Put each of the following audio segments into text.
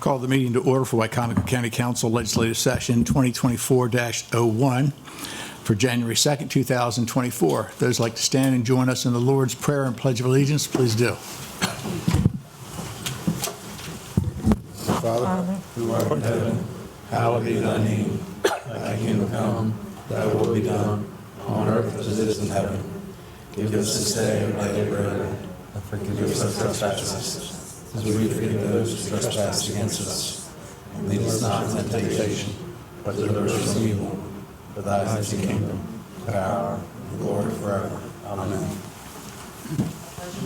Call the meeting to order for Wicomico County Council Legislative Session 2024-01 for January 2nd, 2024. Those who'd like to stand and join us in the Lord's Prayer and Pledge of Allegiance, please do. Father, who art in heaven, hallowed be thy name. Thy kingdom come, thy will be done, on earth as it is in heaven. Give us this day our daily bread, and forgive us our trespasses, as we forgive those who trespass against us. And lead us not into temptation, but deliver us from evil. For thine is the kingdom, the power, and the glory forever. Amen.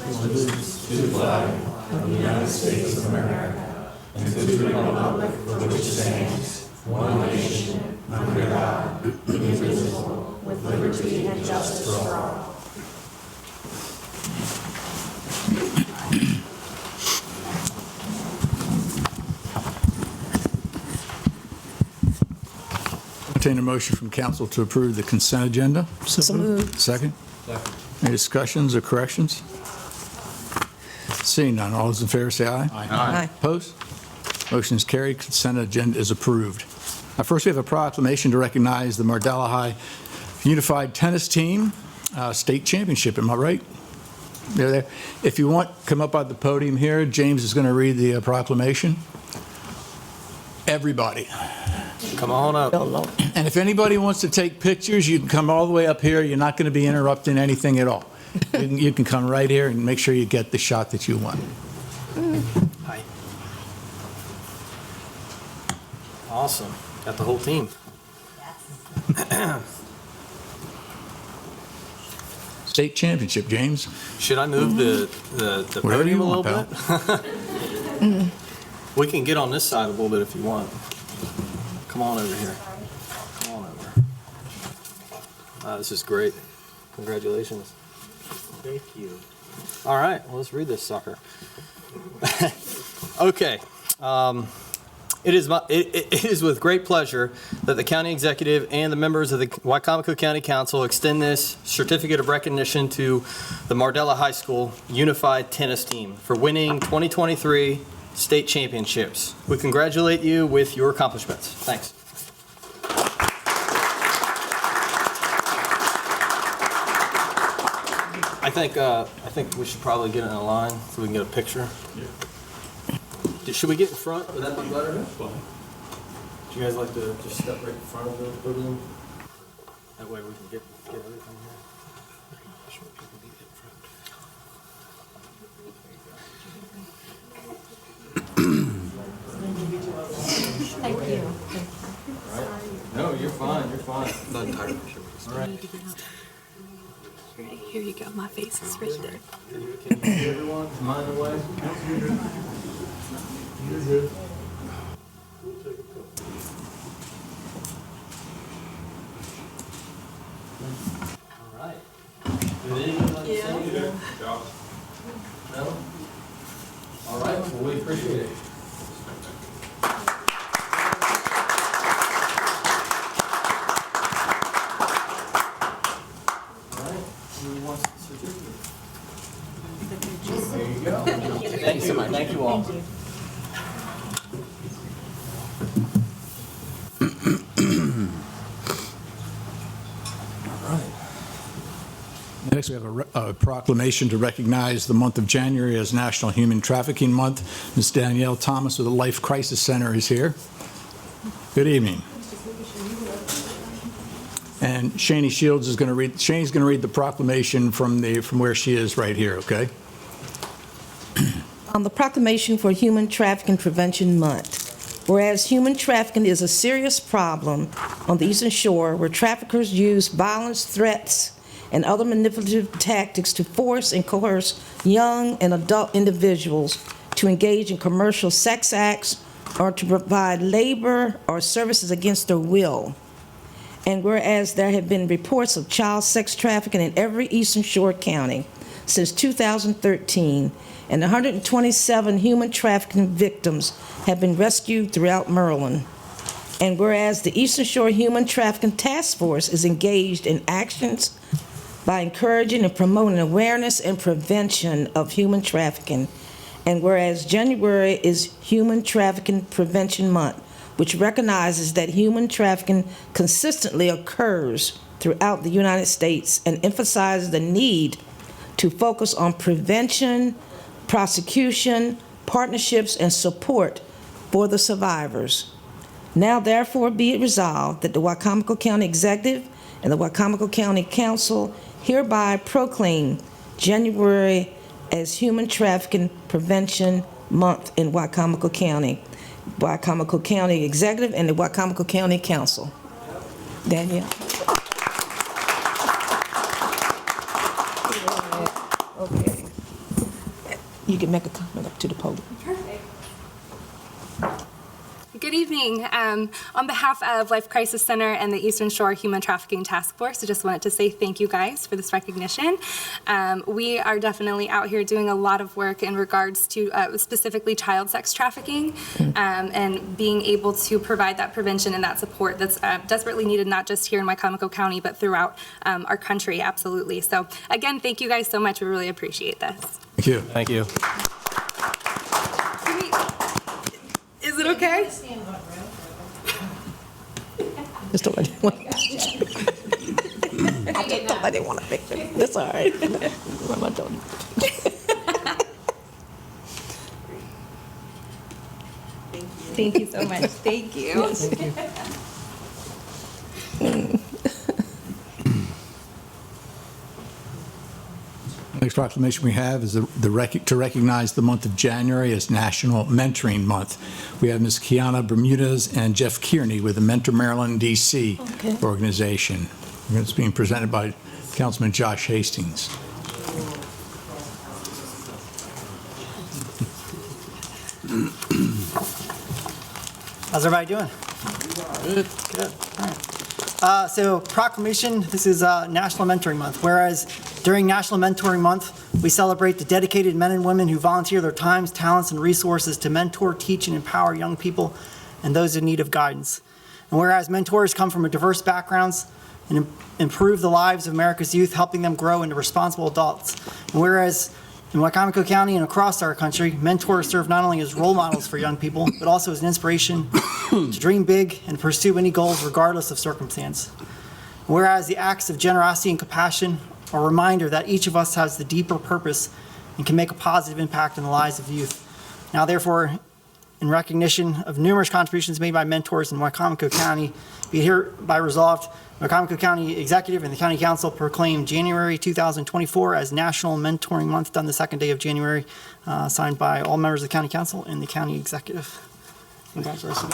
Allegiance to the flag of the United States of America, and to the republic for which it stands, one nation, under God, indivisible, with liberty and justice for all. Entertain a motion from council to approve the consent agenda. So moved. Second? Any discussions or corrections? Seeing none, all those in favor say aye. Aye. Opposed? Motion is carried. Consent agenda is approved. First, we have a proclamation to recognize the Mardella High Unified Tennis Team State Championship. Am I right? They're there. If you want, come up on the podium here. James is going to read the proclamation. Everybody. Come on up. And if anybody wants to take pictures, you can come all the way up here. You're not going to be interrupting anything at all. You can come right here and make sure you get the shot that you want. Hi. Awesome. Got the whole team. State championship, James. Should I move the Whatever podium you a little want, bit? We can get on this side a little bit if you want. Come on over here. Come on over. This is great. Congratulations. Thank you. All right, well, let's read this sucker. Okay. It is with great pleasure that the county executive and the members of the Wicomico County Council extend this certificate of recognition to the Mardella High School Unified Tennis Team for winning 2023 state championships. We congratulate you with your accomplishments. Thanks. I think we should probably get in a line so we can get a picture. Yeah. Should we get in front? Would that be better? That's fine. Would you guys like to just step right in front of the podium? That way we can get everything here. Thank you. All right. No, you're fine. You're fine. Not tired. All right. Here you go. My face is right there. Can you see everyone? Mind the way? You're good. All right. Did anyone like to say anything? No? All right. Well, we appreciate it. There you go. Thank you so much. Thank you all. Thank you. Next, we have a proclamation to recognize the month of January as National Human Trafficking Month. Ms. Danielle Thomas with the Life Crisis Center is here. Good evening. And Shani Shields is going to read. Shani's going to read the proclamation from where she is right here. Okay. On the proclamation for Human Trafficking Prevention Month. Whereas human trafficking is a serious problem on the Eastern Shore, where traffickers use violence, threats, and other manipulative tactics to force and coerce young and adult individuals to engage in commercial sex acts or to provide labor or services against their will. And whereas there have been reports of child sex trafficking in every Eastern Shore county since 2013, and 127 human trafficking victims have been rescued throughout Maryland. And whereas the Eastern Shore Human Trafficking Task Force is engaged in actions by encouraging and promoting awareness and prevention of human trafficking And whereas January is Human Trafficking Prevention Month, which recognizes that human trafficking consistently occurs throughout the United States and emphasizes the need to focus on prevention, prosecution, partnerships, and support for the survivors. Now therefore be it resolved that the Wicomico County Executive and the Wicomico County Council hereby proclaim January as Human Trafficking Prevention Month in Wicomico County. Wicomico County Executive and the Wicomico County Council. Danielle. Okay. You can make a comment up to the podium. Perfect. Good evening. On behalf of Life Crisis Center and the Eastern Shore Human Trafficking Task Force, I just wanted to say thank you guys for this recognition. We are definitely out here doing a lot of work in regards to specifically child sex trafficking and being able to provide that prevention and that support that's desperately needed, not just here in Wicomico County, but throughout our country, absolutely. So again, thank you guys so much. We really appreciate this. Thank you. Thank you. Is it okay? Just don't let I didn't want to pick it. That's all right. Mama told me. Thank you so much. Thank you. Next proclamation we have is to recognize the month of January as National Mentoring Month. We have Ms. Kiana Bermudez and Jeff Kearney with the Mentor Maryland, D.C. organization. It's being presented by Councilman Josh Hastings. How's everybody doing? Good. Good. All right. So proclamation, this is National Mentoring Month. Whereas during National Mentoring Month, we celebrate the dedicated men and women who volunteer their times, talents, and resources to mentor, teach, and empower young people and those in need of guidance. And whereas mentors come from diverse backgrounds and improve the lives of America's youth, helping them grow into responsible adults. And whereas in Wicomico County and across our country, mentors serve not only as role models for young people, but also as an inspiration to dream big and pursue any goals regardless of circumstance. Whereas the acts of generosity and compassion are a reminder that each of us has the deeper purpose and can make a positive impact in the lives of youth. Now, therefore, in recognition of numerous contributions made by mentors in Wicomico County, be it hereby resolved, Wicomico County Executive and the County Council proclaim January 2024 as National Mentoring Month, done the second day of January, signed by all members of the County Council and the County Executive. Congratulations.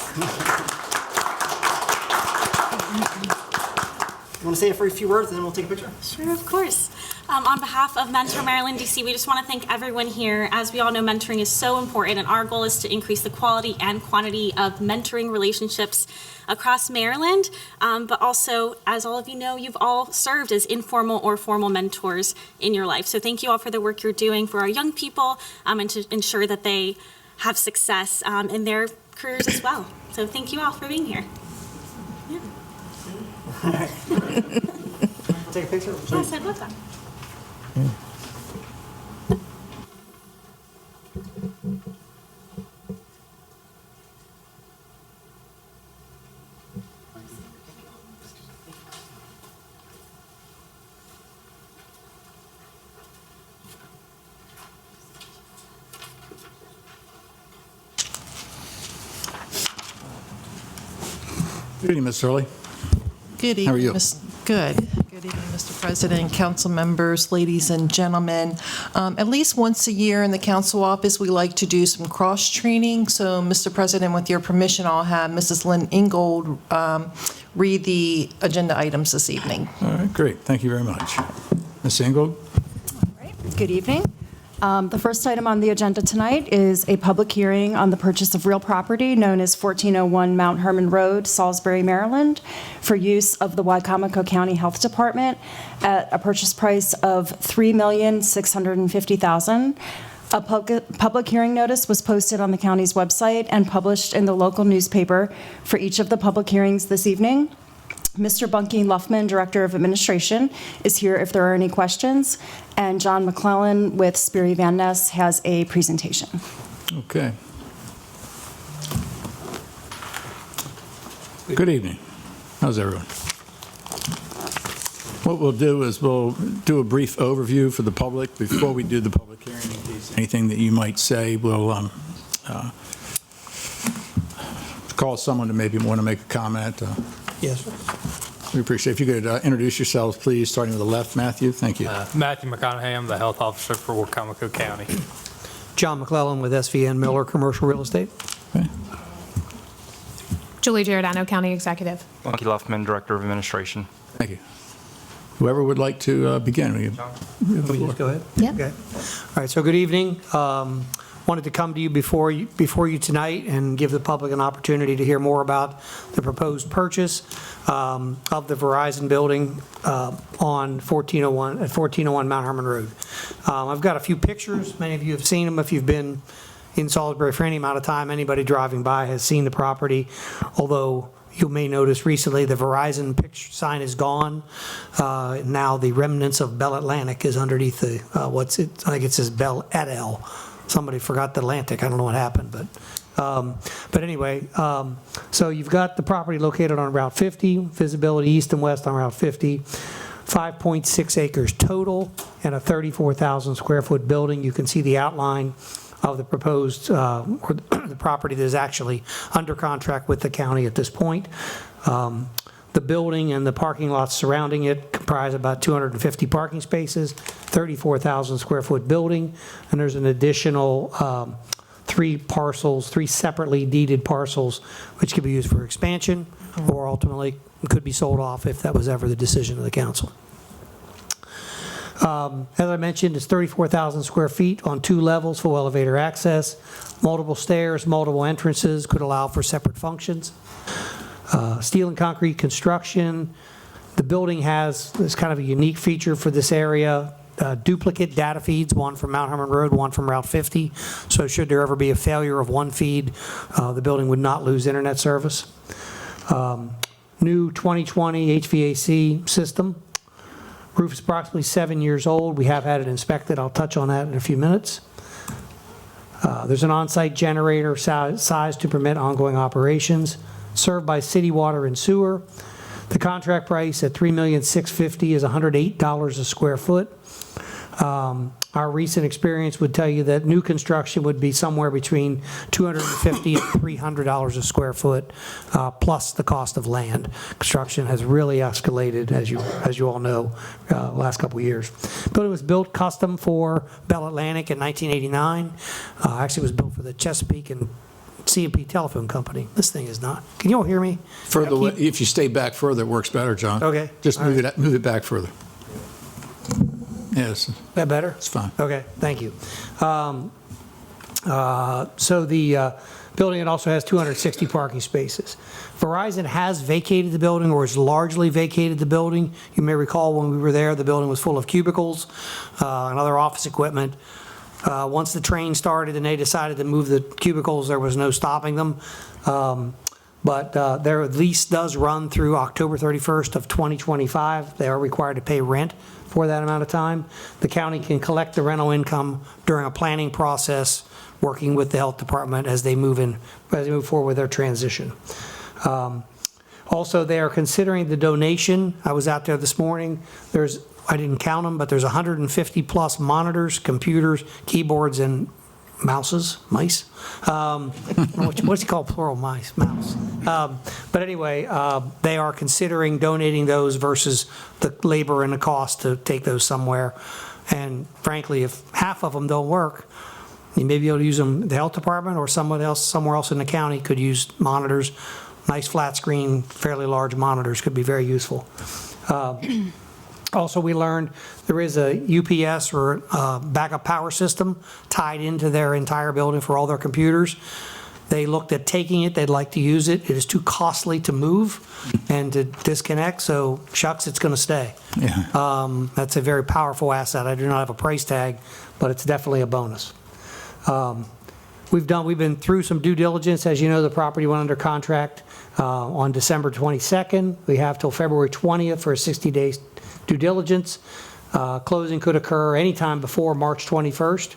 You want to say a few words and then we'll take a picture? Sure, of course. On behalf of Mentor Maryland, DC, we just want to thank everyone here. As we all know, mentoring is so important, and our goal is to increase the quality and quantity of mentoring relationships across Maryland. But also, as all of you know, you've all served as informal or formal mentors in your life. So thank you all for the work you're doing for our young people and to ensure that they have success in their careers as well. So thank you all for being here. Yeah. All right. Take a picture? Yes, I'd love that. Good evening, Ms. Hurley. Good evening. How are you? Good. Good evening, Mr. President, council members, ladies and gentlemen. At least once a year in the council office, we like to do some cross-training. So, Mr. President, with your permission, I'll have Mrs. Lynn Ingold read the agenda items this evening. All right, great. Thank you very much. Ms. Ingold? Good evening. The first item on the agenda tonight is a public hearing on the purchase of real property known as 1401 Mount Herman Road, Salisbury, Maryland, for use of the Wicomico County Health Department at a purchase price of $3,650,000. A public hearing notice was posted on the county's website and published in the local newspaper for each of the public hearings this evening. Mr. Bunky Luffman, Director of Administration, is here if there are any questions, and John McClellan with Sperry Van Ness has a presentation. Okay. Good evening. How's everyone? What we'll do is we'll do a brief overview for the public before we do the public hearing. In case anything that you might say, we'll call someone to maybe want to make a comment. Yes. We appreciate if you could introduce yourselves, please, starting with the left. Matthew, thank you. Matthew McConaughey, I'm the health officer for Wicomico County. John McClellan with SVN Miller Commercial Real Estate. Okay. Julie Giordano, County Executive. Bunky Luffman, Director of Administration. Thank you. Whoever would like to begin. Can we just go ahead? Yeah. Okay. All right, so good evening. Wanted to come to you before you tonight and give the public an opportunity to hear more about the proposed purchase of the Verizon building on 1401 Mount Herman Road. I've got a few pictures. Many of you have seen them if you've been in Salisbury for any amount of time. Anybody driving by has seen the property, although you may notice recently the Verizon picture sign is gone. Now the remnants of Bell Atlantic is underneath the, I think it says Bell et al. Somebody forgot the Atlantic. I don't know what happened, but anyway, so you've got the property located on Route 50, visibility east and west on Route 50, 5.6 acres total, and a 34,000 square foot building. You can see the outline of the proposed, or the property that is actually under contract with the county at this point. The building and the parking lots surrounding it comprise about 250 parking spaces, 34,000 square foot building, and there's an additional 3 separately deeded parcels, which could be used for expansion or ultimately could be sold off if that was ever the decision of the council. As I mentioned, it's 34,000 square feet on 2 levels, full elevator access, multiple stairs, multiple entrances, could allow for separate functions. Steel and concrete construction. The building has this kind of a unique feature for this area, duplicate data feeds, one from Mount Herman Road, one from Route 50. So should there ever be a failure of one feed, the building would not lose internet service. New 2020 HVAC system. Roof is approximately 7 years old. We have had it inspected. I'll touch on that in a few minutes. There's an on-site generator size to permit ongoing operations. Served by city water and sewer. The contract price at $3,650,000 is $108 a square foot. Our recent experience would tell you that new construction would be somewhere between $250 and $300 a square foot, plus the cost of land. Construction has really escalated, as you all know, last couple of years. The building was built custom for Bell Atlantic in 1989. Actually, it was built for the Chesapeake and C&P Telephone Company. This thing is not. Can you all hear me? Further, if you stay back further, it works better, John. Okay. Just move it back further. Yes. That better? It's fine. Okay, thank you. So the building, it also has 260 parking spaces. Verizon has vacated the building, or has largely vacated the building. You may recall when we were there, the building was full of cubicles and other office equipment. Once the train started and they decided to move the cubicles, there was no stopping them. But their lease does run through October 31st of 2025. They are required to pay rent for that amount of time. The county can collect the rental income during a planning process, working with the health department as they move forward with their transition. Also, they are considering the donation. I was out there this morning. I didn't count them, but there's 150 plus monitors, computers, keyboards, and mice. What's it called, plural, mouse? But anyway, they are considering donating those versus the labor and the cost to take those somewhere. And frankly, if half of them don't work, you may be able to use them. The health department or somewhere else in the county could use monitors. Nice flat screen, fairly large monitors could be very useful. Also, we learned there is a UPS or backup power system tied into their entire building for all their computers. They looked at taking it. They'd like to use it. It is too costly to move and to disconnect, so shucks, it's going to stay. Yeah. That's a very powerful asset. I do not have a price tag, but it's definitely a bonus. We've been through some due diligence. As you know, the property went under contract on December 22nd. We have till February 20th for a 60-day due diligence. Closing could occur anytime before March 21st.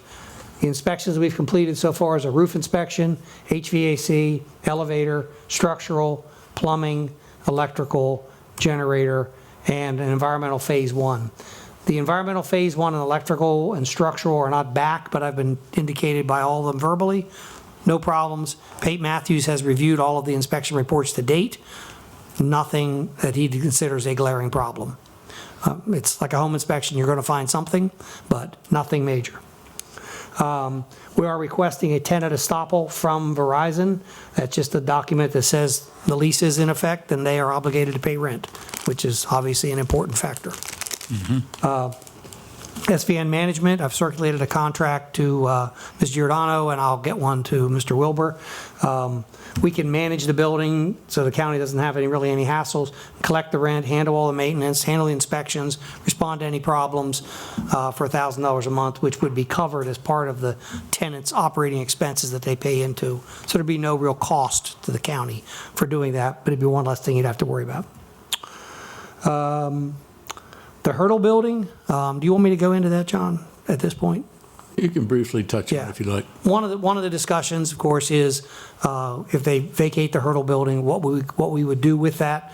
The inspections we've completed so far is a roof inspection, HVAC, elevator, structural, plumbing, electrical, generator, and an environmental phase 1. The environmental phase 1 and electrical and structural are not back, but I've been indicated by all of them verbally. No problems. Pate Matthews has reviewed all of the inspection reports to date. Nothing that he considers a glaring problem. It's like a home inspection. You're going to find something, but nothing major. We are requesting a tenant estoppel from Verizon. That's just a document that says the lease is in effect and they are obligated to pay rent, which is obviously an important factor. SVN Management, I've circulated a contract to Ms. Giordano, and I'll get one to Mr. Wilbur. We can manage the building so the county doesn't have really any hassles, collect the rent, handle all the maintenance, handle the inspections, respond to any problems for $1,000 a month, which would be covered as part of the tenant's operating expenses that they pay into. So there'd be no real cost to the county for doing that, but it'd be one less thing you'd have to worry about. The Hurdle Building, do you want me to go into that, John, at this point? You can briefly touch on it if you like. One of the discussions, of course, is if they vacate the Hurdle Building, what we would do with that.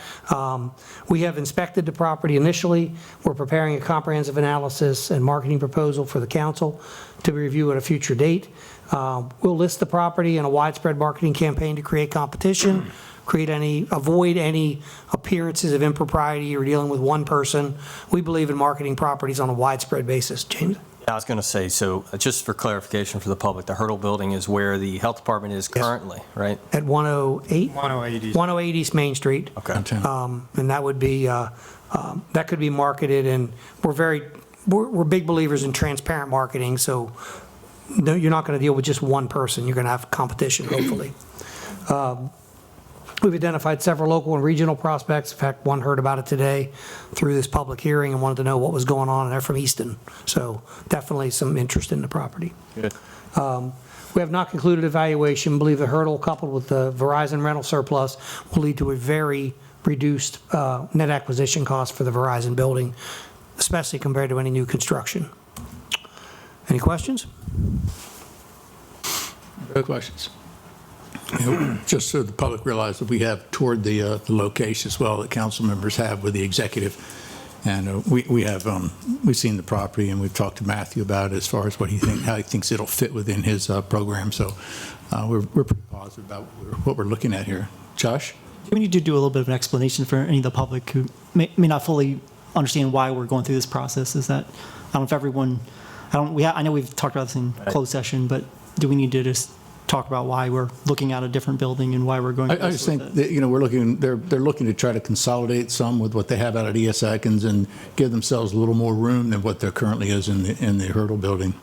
We have inspected the property initially. We're preparing a comprehensive analysis and marketing proposal for the council to review at a future date. We'll list the property in a widespread marketing campaign to create competition, avoid any appearances of impropriety or dealing with one person. We believe in marketing properties on a widespread basis. James? I was going to say, so just for clarification for the public, the Hurdle Building is where the health department is currently, right? At 108? 108 East Main Street. Okay. And that would be, that could be marketed, and we're big believers in transparent marketing, so no, you're not going to deal with just one person. You're going to have competition, hopefully. We've identified several local and regional prospects. In fact, one heard about it today through this public hearing and wanted to know what was going on, and they're from Easton. So definitely some interest in the property. Good. We have not concluded evaluation. Believe the Hurdle coupled with the Verizon rental surplus will lead to a very reduced net acquisition cost for the Verizon building, especially compared to any new construction. Any questions? No questions. Just so the public realize that we have toured the location as well that council members have with the executive. And we've seen the property, and we've talked to Matthew about it as far as how he thinks it'll fit within his program. So we're pretty positive about what we're looking at here. Josh? Do we need to do a little bit of an explanation for any of the public who may not fully understand why we're going through this process? Is that, I don't know if everyone, I know we've talked about this in closed session, but do we need to just talk about why we're looking at a different building and why we're going? I just think that, they're looking to try to consolidate some with what they have out at E.S. Atkins and give themselves a little more room than what there currently is in the Hurdle Building.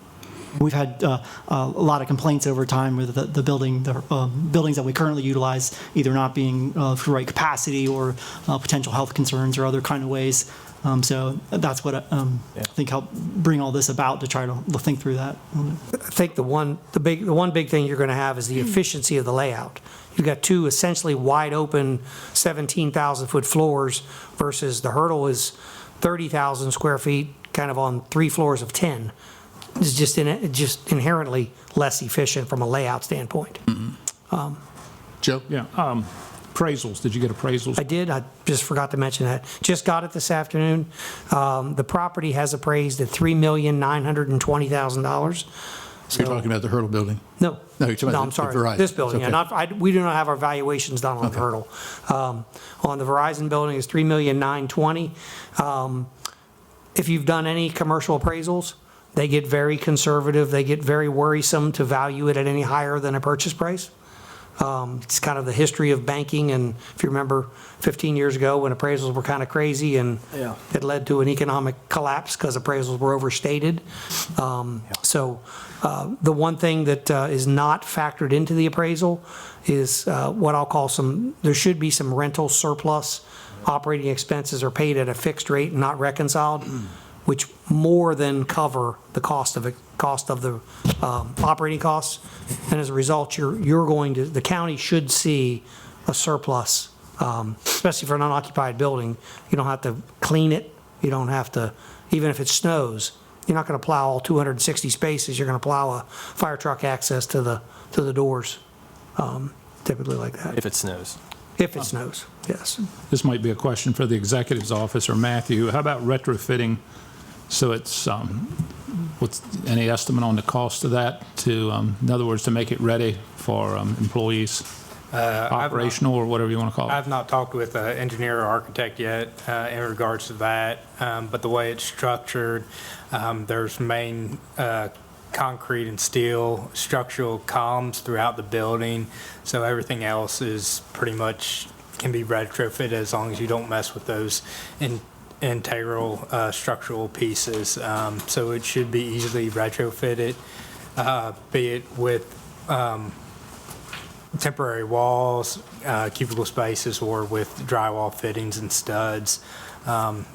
We've had a lot of complaints over time with the buildings that we currently utilize either not being for the right capacity or potential health concerns or other kind of ways. So that's what I think helped bring all this about, to try to think through that. I think the one big thing you're going to have is the efficiency of the layout. You've got two essentially wide open 17,000-foot floors versus the Hurdle is 30,000 square feet, kind of on 3 floors of 10. It's just inherently less efficient from a layout standpoint. Joe? Yeah. Appraisals. Did you get appraisals? I did. I just forgot to mention that. Just got it this afternoon. The property has appraised at $3,920,000. So you're talking about the Hurdle Building? No. No, you're talking about I'm sorry. the Verizon. This building. Okay. Yeah, we do not have our valuations done on the Hurdle. On the Verizon building, it's $3,920,000. If you've done any commercial appraisals, they get very conservative. They get very worrisome to value it at any higher than a purchase price. It's kind of the history of banking, and if you remember 15 years ago when appraisals were kind of crazy and it led to an economic collapse because appraisals were overstated. So the one thing that is not factored into the appraisal is what I'll call there should be some rental surplus. Operating expenses are paid at a fixed rate and not reconciled, which more than cover the cost of cost of the operating costs. And as a result, the county should see a surplus, especially for an unoccupied building. You don't have to clean it. You don't have to, even if it snows, you're not going to plow all 260 spaces. You're going to plow a fire truck access to the doors, typically like that. If it snows. If it snows, yes. This might be a question for the executive's office or Matthew. How about retrofitting? So it's, what's any estimate on the cost of that to, in other words, to make it ready for employees? Operational or whatever you want to call it? I've not talked with an engineer or architect yet in regards to that, but the way it's structured, there's main concrete and steel structural columns throughout the building, so everything else is pretty much can be retrofitted as long as you don't mess with those integral structural pieces. So it should be easily retrofitted, be it with temporary walls, cubicle spaces, or with drywall fittings and studs.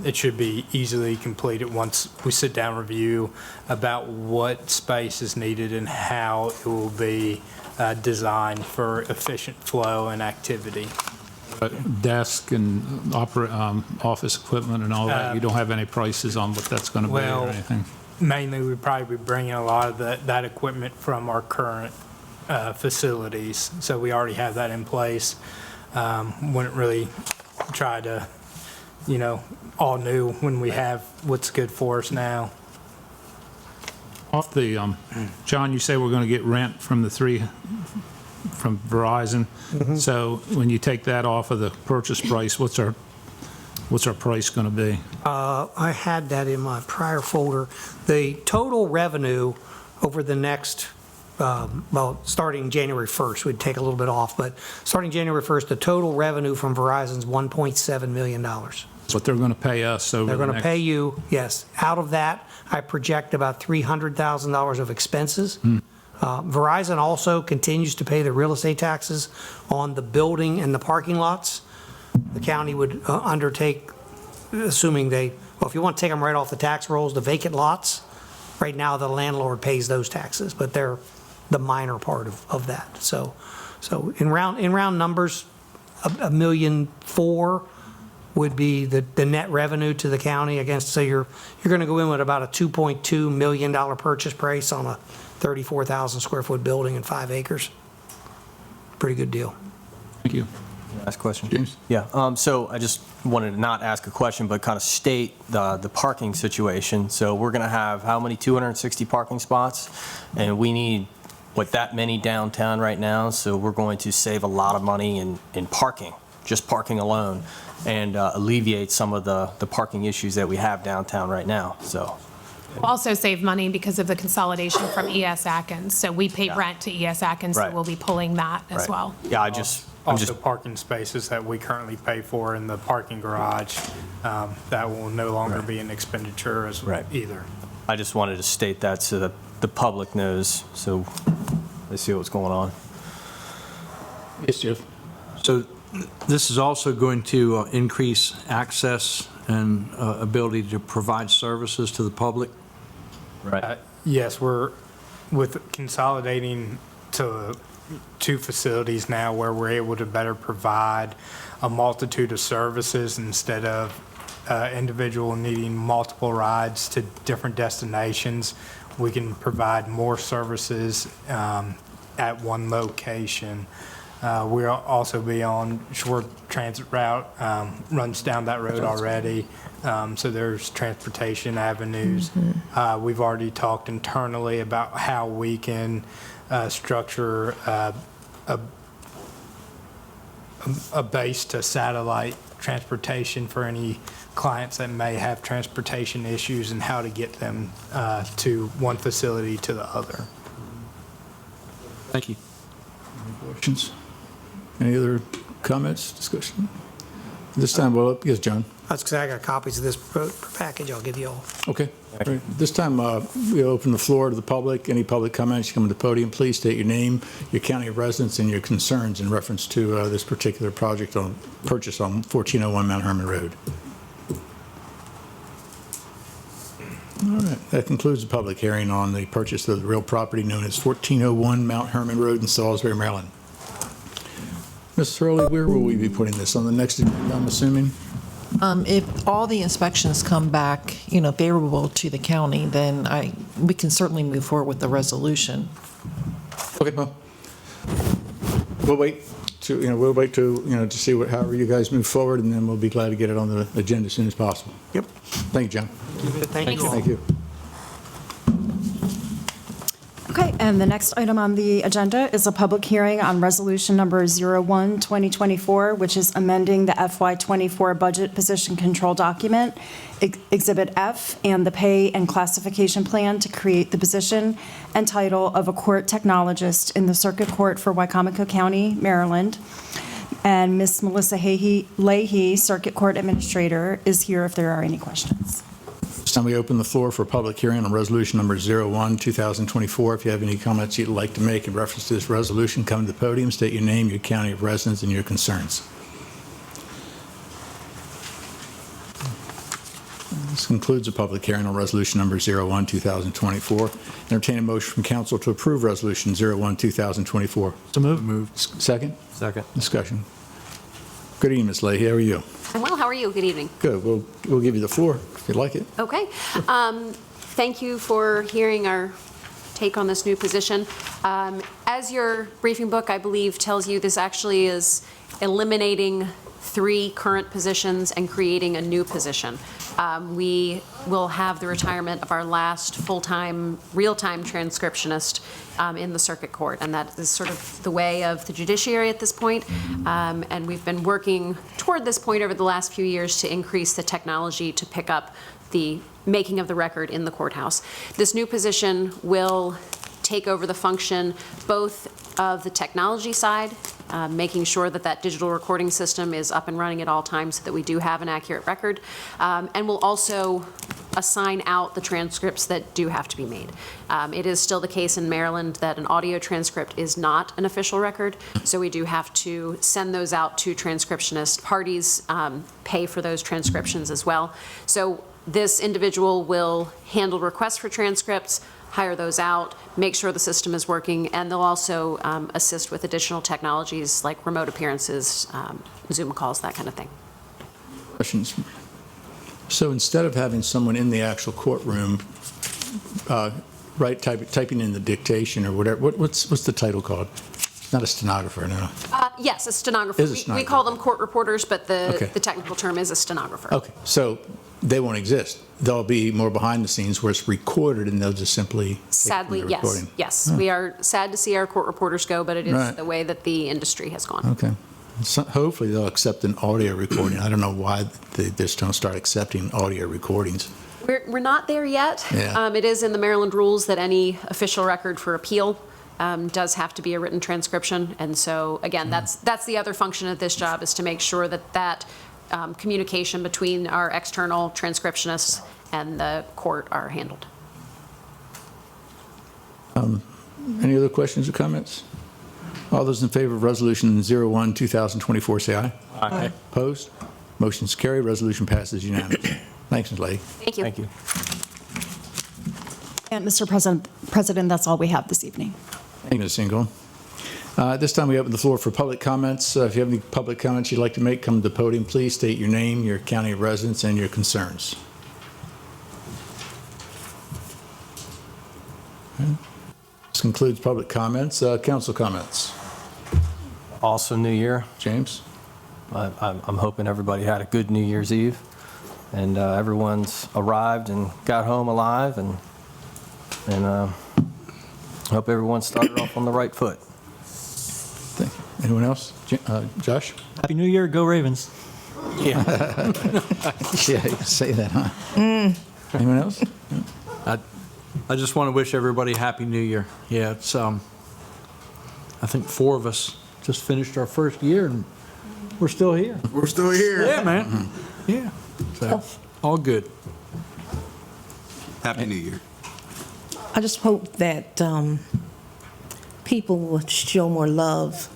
It should be easily completed once we sit down and review about what space is needed and how it will be designed for efficient flow and activity. Desk and office equipment and all that, you don't have any prices on what that's going to be or anything? Mainly, we'd probably be bringing a lot of that equipment from our current facilities, so we already have that in place. Wouldn't really try to, all new when we have what's good for us now. Off the, John, you say we're going to get rent from from Verizon. So when you take that off of the purchase price, what's our price going to be? I had that in my prior folder. The total revenue over the next, starting January 1st, we'd take a little bit off, but starting January 1st, the total revenue from Verizon's $1.7 million. What they're going to pay us over They're the going to next... pay you, yes. Out of that, I project about $300,000 of expenses. Verizon also continues to pay the real estate taxes on the building and the parking lots. The county would undertake, assuming if you want to take them right off the tax rolls, the vacant lots, right now the landlord pays those taxes, but they're the minor part of that. So in round numbers, $1.4 million would be the net revenue to the county against, so you're going to go in with about a $2.2 million purchase price on a 34,000 square foot building and 5 acres. Pretty good deal. Thank you. Ask a question? James? Yeah, so I just wanted to not ask a question, but kind of state the parking situation. So we're going to have how many 260 parking spots? And we need, that many downtown right now, so we're going to save a lot of money in parking, just parking alone, and alleviate some of the parking issues that we have downtown right now, so. We'll also save money because of the consolidation from E.S. Atkins. So we pay rent to E.S. Atkins, so Right. we'll be pulling that as well. Yeah, I'm just Also, parking spaces that we currently pay for in the parking garage, that will no longer be an expenditure as either. I just wanted to state that so that the public knows, so they see what's going on. Yes, Jeff. So this is also going to increase access and ability to provide services to the public? Right. Yes, we're with consolidating to two facilities now where we're able to better provide a multitude of services instead of individual needing multiple rides to different destinations. We can provide more services at one location. We'll also be on short transit route, runs down that road already, so there's transportation avenues. We've already talked internally about how we can structure a base to satellite transportation for any clients that may have transportation issues and how to get them to one facility to the other. Thank you. Any questions? Any other comments, discussion? This time, yes, John. That's because I got copies of this package I'll give you all. Okay. All right. This time, we open the floor to the public. Any public comments, you come to the podium. Please state your name, your county of residence, and your concerns in reference to this particular project on purchase on 1401 Mount Herman Road. All right, that concludes the public hearing on the purchase of the real property known as 1401 Mount Herman Road in Salisbury, Maryland. Mrs. Hurley, where will we be putting this? On the next agenda, I'm assuming? If all the inspections come back, favorable to the county, then we can certainly move forward with the resolution. Okay, well, we'll wait to, to see however you guys move forward, and then we'll be glad to get it on the agenda as soon as possible. Yep. Thank you, John. Thank you all. Thank you. Okay, and the next item on the agenda is a public hearing on resolution number 01-2024, which is amending the FY24 budget position control document, Exhibit F, and the pay and classification plan to create the position and title of a court technologist in the Circuit Court for Wicomico County, Maryland. And Ms. Melissa Leahy, Circuit Court Administrator, is here if there are any questions. This time we open the floor for a public hearing on resolution number 01-2024. If you have any comments you'd like to make in reference to this resolution, come to the podium, state your name, your county of residence, and your concerns. This concludes the public hearing on resolution number 01-2024. Entertain a motion from council to approve resolution 01-2024. So moved. Second? Second. Discussion. Good evening, Ms. Leahy. How are you? I'm well. How are you? Good evening. Good. We'll give you the floor if you'd like it. Okay. Thank you for hearing our take on this new position. As your briefing book, I believe, tells you, this actually is eliminating 3 current positions and creating a new position. We will have the retirement of our last full-time, real-time transcriptionist in the circuit court, and that is sort of the way of the judiciary at this point. And we've been working toward this point over the last few years to increase the technology to pick up the making of the record in the courthouse. This new position will take over the function both of the technology side, making sure that that digital recording system is up and running at all times so that we do have an accurate record, and we'll also assign out the transcripts that do have to be made. It is still the case in Maryland that an audio transcript is not an official record, so we do have to send those out to transcriptionist parties, pay for those transcriptions as well. So this individual will handle requests for transcripts, hire those out, make sure the system is working, and they'll also assist with additional technologies like remote appearances, Zoom calls, that kind of thing. Questions? So instead of having someone in the actual courtroom, typing in the dictation or whatever, what's the title called? It's not a stenographer, no. Yes, a stenographer. Is a stenographer. We call them court reporters, but Okay. the technical term is a stenographer. Okay, so they won't exist. They'll be more behind the scenes where it's recorded and they'll just simply take Sadly, from the yes. recording. Yes, Oh. we are sad to see our court reporters go, but it is Right. the way that the industry has gone. Okay. So hopefully they'll accept an audio recording. I don't know why they just don't start accepting audio recordings. We're not there yet. Yeah. It is in the Maryland rules that any official record for appeal does have to be a written transcription. And so, again, that's the other function of this job, is to make sure that communication between our external transcriptionists and the court are handled. Any other questions or comments? All those in favor of resolution 01-2024, say aye. Aye. Opposed? Motion's carried. Resolution passes unanimously. Thanks, Ms. Leahy. Thank you. Thank you. And Mr. President, that's all we have this evening. Thank you, Ms. Single. At this time, we open the floor for public comments. If you have any public comments you'd like to make, come to the podium, please. State your name, your county of residence, and your concerns. Okay. This concludes public comments. Council comments. Also, New Year. James? I'm hoping everybody had a good New Year's Eve, and everyone's arrived and got home alive, and hope everyone started off on the right foot. Thank you. Anyone else? Josh? Happy New Year, go Ravens. Yeah. Yeah, you say that, huh? Anyone else? I just want to wish everybody a Happy New Year. Yeah, it's, I think 4 of us just finished our first year, and we're still here. We're still here. Yeah, man. Yeah. So, all good. Happy New Year. I just hope that people will show more love,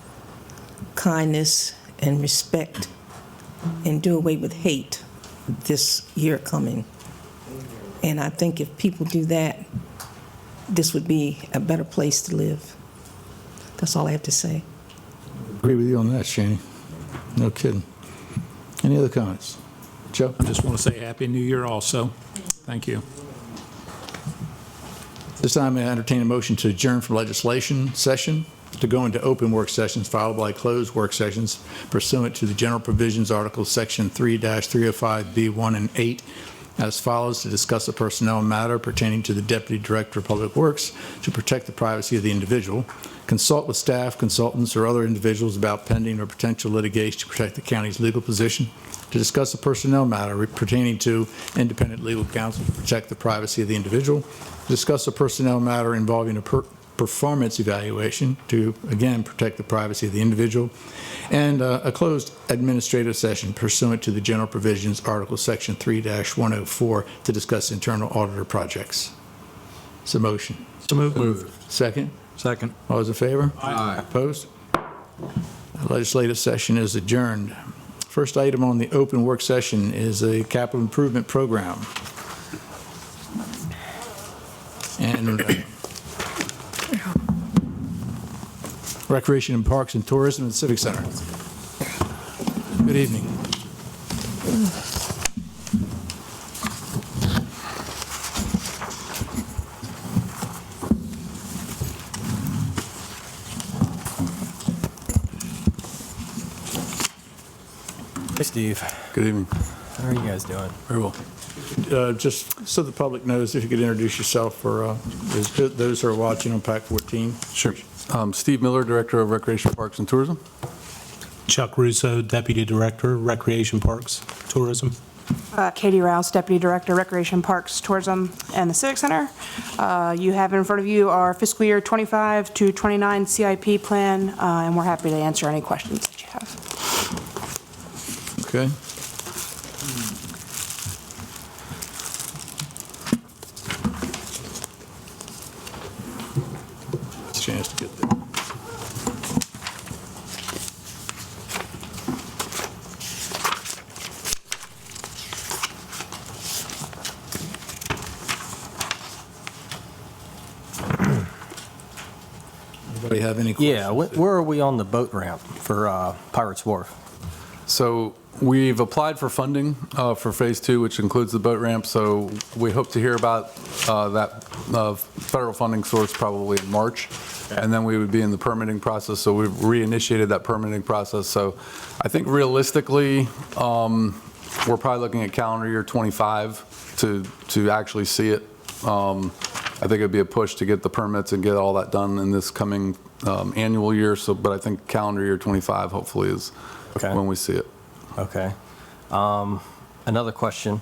kindness, and respect, and do away with hate this year coming. And I think if people do that, this would be a better place to live. That's all I have to say. Agree with you on that, Shani. No kidding. Any other comments? Joe? I just want to say Happy New Year also. Thank you. This time I entertain a motion to adjourn from legislation session to go into open work sessions followed by closed work sessions pursuant to the general provisions articles section 3-305B1 and 8 as follows: to discuss a personnel matter pertaining to the Deputy Director of Public Works to protect the privacy of the individual, consult with staff, consultants, or other individuals about pending or potential litigation to protect the county's legal position, to discuss a personnel matter pertaining to independent legal counsel to protect the privacy of the individual, to discuss a personnel matter involving a performance evaluation to, again, protect the privacy of the individual, and a closed administrative session pursuant to the general provisions, Article Section 3-104, to discuss internal auditor projects. So motion. So moved. Second? Second. All those in favor? Aye. Opposed? The legislative session is adjourned. First item on the open work session is a capital improvement program. And Recreation and Parks and Tourism and Civic Center. Good evening. Hey, Steve. Good evening. How are you guys doing? Very well. Just so the public knows, if you could introduce yourself for those who are watching on PAC 14. Sure. Steve Miller, Director of Recreation, Parks, and Tourism. Chuck Russo, Deputy Director, Recreation, Parks, Tourism. Katie Rouse, Deputy Director, Recreation, Parks, Tourism, and the Civic Center. You have in front of you our fiscal year 25 to 29 CIP plan, and we're happy to answer any questions that you have. Okay. Chance to get there. Anybody have any questions? Yeah, where are we on the boat ramp for Pirates Wharf? So we've applied for funding for Phase 2, which includes the boat ramp. So we hope to hear about that federal funding source probably in March. And then we would be in the permitting process. So we've reinitiated that permitting process. So I think realistically, we're probably looking at calendar year 25 to actually see it. I think it'd be a push to get the permits and get all that done in this coming annual year. So, but I think calendar year 25 hopefully is when we see it. Okay. Another question,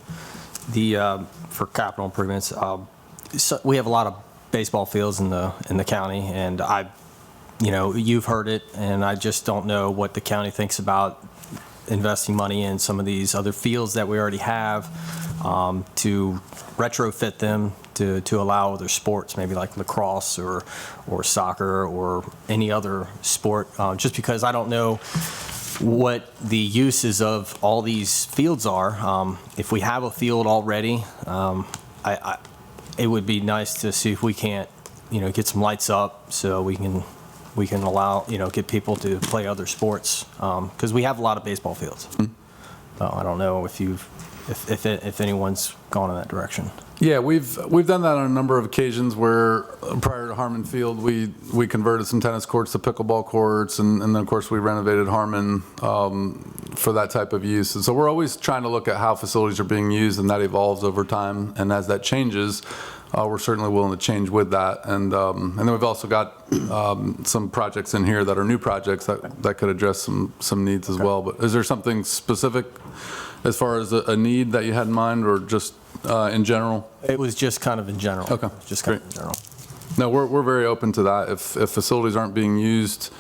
for capital improvements, so we have a lot of baseball fields in the county, and you've heard it, and I just don't know what the county thinks about investing money in some of these other fields that we already have, to retrofit them to allow other sports, maybe like lacrosse or soccer or any other sport, just because I don't know what the uses of all these fields are. If we have a field already, it would be nice to see if we can't, get some lights up so we can allow, get people to play other sports, because we have a lot of baseball fields. I don't know if anyone's gone in that direction. Yeah, we've done that on a number of occasions where prior to Harmon Field, we converted some tennis courts to pickleball courts, and then of course we renovated Harmon for that type of use. And so we're always trying to look at how facilities are being used, and that evolves over time. And as that changes, we're certainly willing to change with that. And then we've also got some projects in here that are new projects that could address some needs as well. But is there something specific as far as a need that you had in mind, or just in general? It was just kind of in general. Okay, just kind of in general. No, we're very open to that. If facilities aren't being used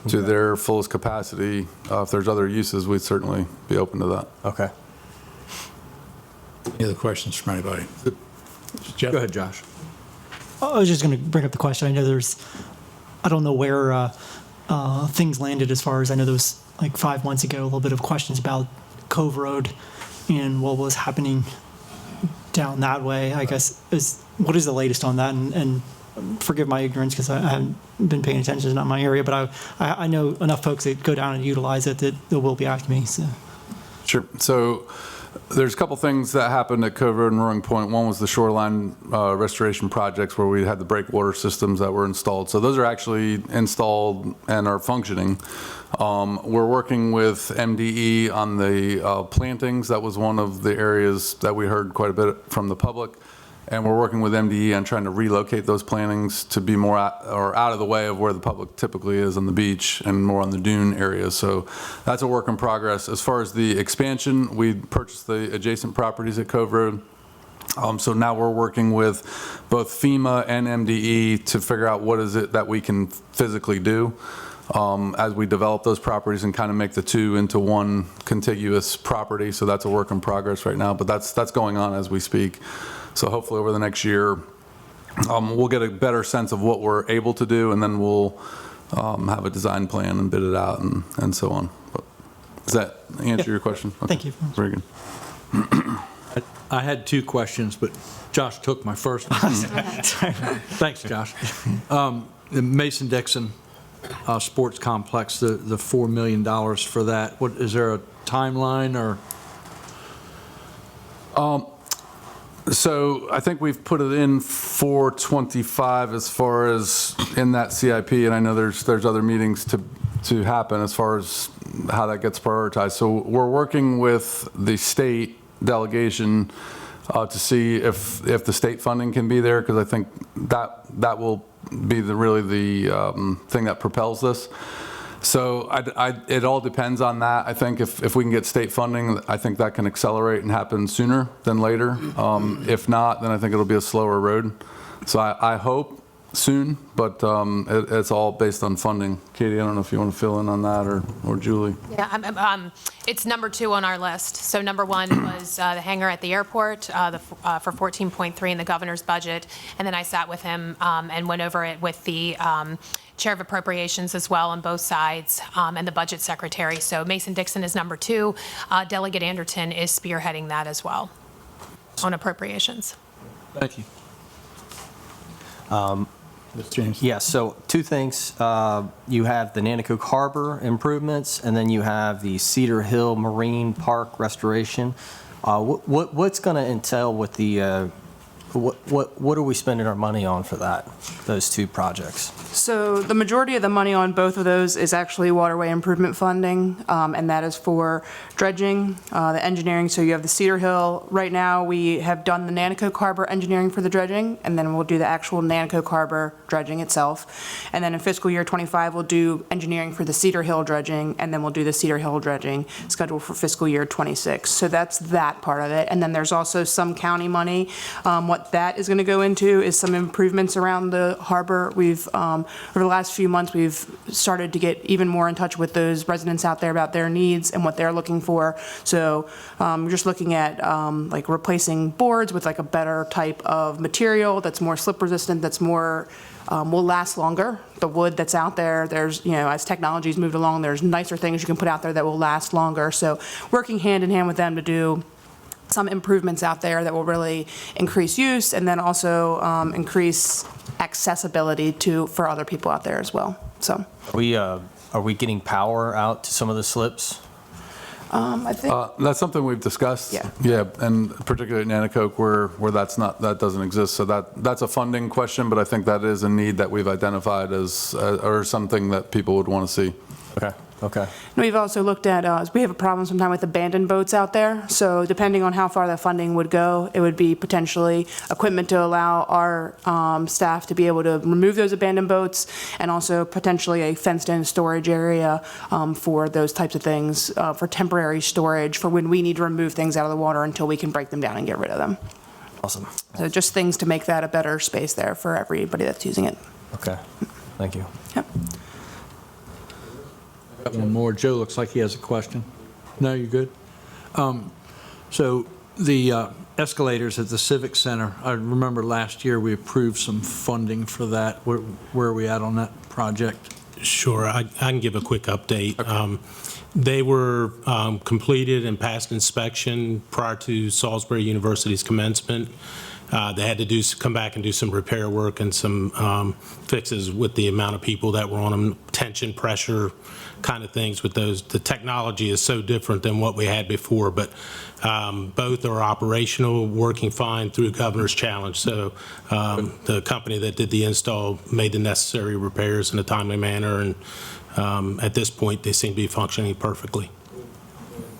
to their fullest capacity, if there's other uses, we'd certainly be open to that. Okay. Any other questions from anybody? Jeff? Go ahead, Josh. I was just going to bring up the question. I know I don't know where things landed as far as, I know there was like 5 months ago, a little bit of questions about Cove Road and what was happening down that way, I guess, what is the latest on that? And forgive my ignorance because I haven't been paying attention, it's not my area, but I know enough folks that go down and utilize it that they will be asking me, so. Sure. So there's a couple things that happened at Cove Road and Roaring Point. One was the shoreline restoration projects where we had the breakwater systems that were installed. So those are actually installed and are functioning. We're working with MDE on the plantings. That was one of the areas that we heard quite a bit from the public. And we're working with MDE on trying to relocate those plantings to be more out of the way of where the public typically is on the beach and more on the dune areas. So that's a work in progress. As far as the expansion, we purchased the adjacent properties at Cove Road. So now we're working with both FEMA and MDE to figure out what is it that we can physically do as we develop those properties and kind of make the two into one contiguous property. So that's a work in progress right now, but that's going on as we speak. So hopefully over the next year, we'll get a better sense of what we're able to do, and then we'll have a design plan and bid it out and so on. But does that answer your question? Okay. Thank you. Very good. I had two questions, but Josh took my first one. Thanks, Josh. The Mason-Dixon Sports Complex, the $4 million for that, what, is there a timeline or? So I think we've put it in for 25 as far as in that CIP, and I know there's other meetings to happen as far as how that gets prioritized. So we're working with the state delegation to see if the state funding can be there, because I think that will be really the thing that propels this. So it all depends on that. I think if we can get state funding, I think that can accelerate and happen sooner than later. If not, then I think it'll be a slower road. So I hope soon, but it's all based on funding. Katie, I don't know if you want to fill in on that, or Julie. Yeah, it's number 2 on our list. So number 1 was the hangar at the airport for 14.3 in the governor's budget. And then I sat with him and went over it with the Chair of Appropriations as well on both sides, and the Budget Secretary. So Mason-Dixon is number 2. Delegate Anderton is spearheading that as well on appropriations. Thank you. Mr. James. Yes, so 2 things. You have the Nanticoke Harbor improvements, and then you have the Cedar Hill Marine Park restoration. What's going to entail with the, what are we spending our money on for those 2 projects? So the majority of the money on both of those is actually waterway improvement funding, and that is for dredging, the engineering. So you have the Cedar Hill. Right now, we have done the Nanticoke Harbor engineering for the dredging, and then we'll do the actual Nanticoke Harbor dredging itself. And then in fiscal year 25, we'll do engineering for the Cedar Hill dredging, and then we'll do the Cedar Hill dredging scheduled for fiscal year 26. So that's that part of it. And then there's also some county money. What that is going to go into is some improvements around the harbor. We've over the last few months, we've started to get even more in touch with those residents out there about their needs and what they're looking for. So we're just looking at like replacing boards with like a better type of material that's more slip resistant, that's more will last longer. The wood that's out there, there's, as technology's moved along, there's nicer things you can put out there that will last longer. So working hand in hand with them to do some improvements out there that will really increase use, and then also increase accessibility for other people out there as well. So Are we getting power out to some of the slips? I think That's something we've discussed. Yeah. And particularly at Nanticoke where that doesn't exist. So that's a funding question, but I think that is a need that we've identified as or something that people would want to see. Okay. And we've also looked at, we have a problem sometimes with abandoned boats out there. So depending on how far that funding would go, it would be potentially equipment to allow our staff to be able to remove those abandoned boats, and also potentially a fenced-in storage area for those types of things, for temporary storage, for when we need to remove things out of the water until we can break them down and get rid of them. Awesome. So just things to make that a better space there for everybody that's using it. Okay. Thank you. Yep. Got one more. Joe looks like he has a question. No, you're good? So the escalators at the Civic Center, I remember last year we approved some funding for that. Where are we at on that project? Sure, I can give a quick update. They were completed and passed inspection prior to Salisbury University's commencement. They had to come back and do some repair work and some fixes with the amount of people that were on them, tension, pressure, kind of things with those. The technology is so different than what we had before, but both are operational, working fine through Governor's Challenge. So the company that did the install made the necessary repairs in a timely manner, and at this point, they seem to be functioning perfectly.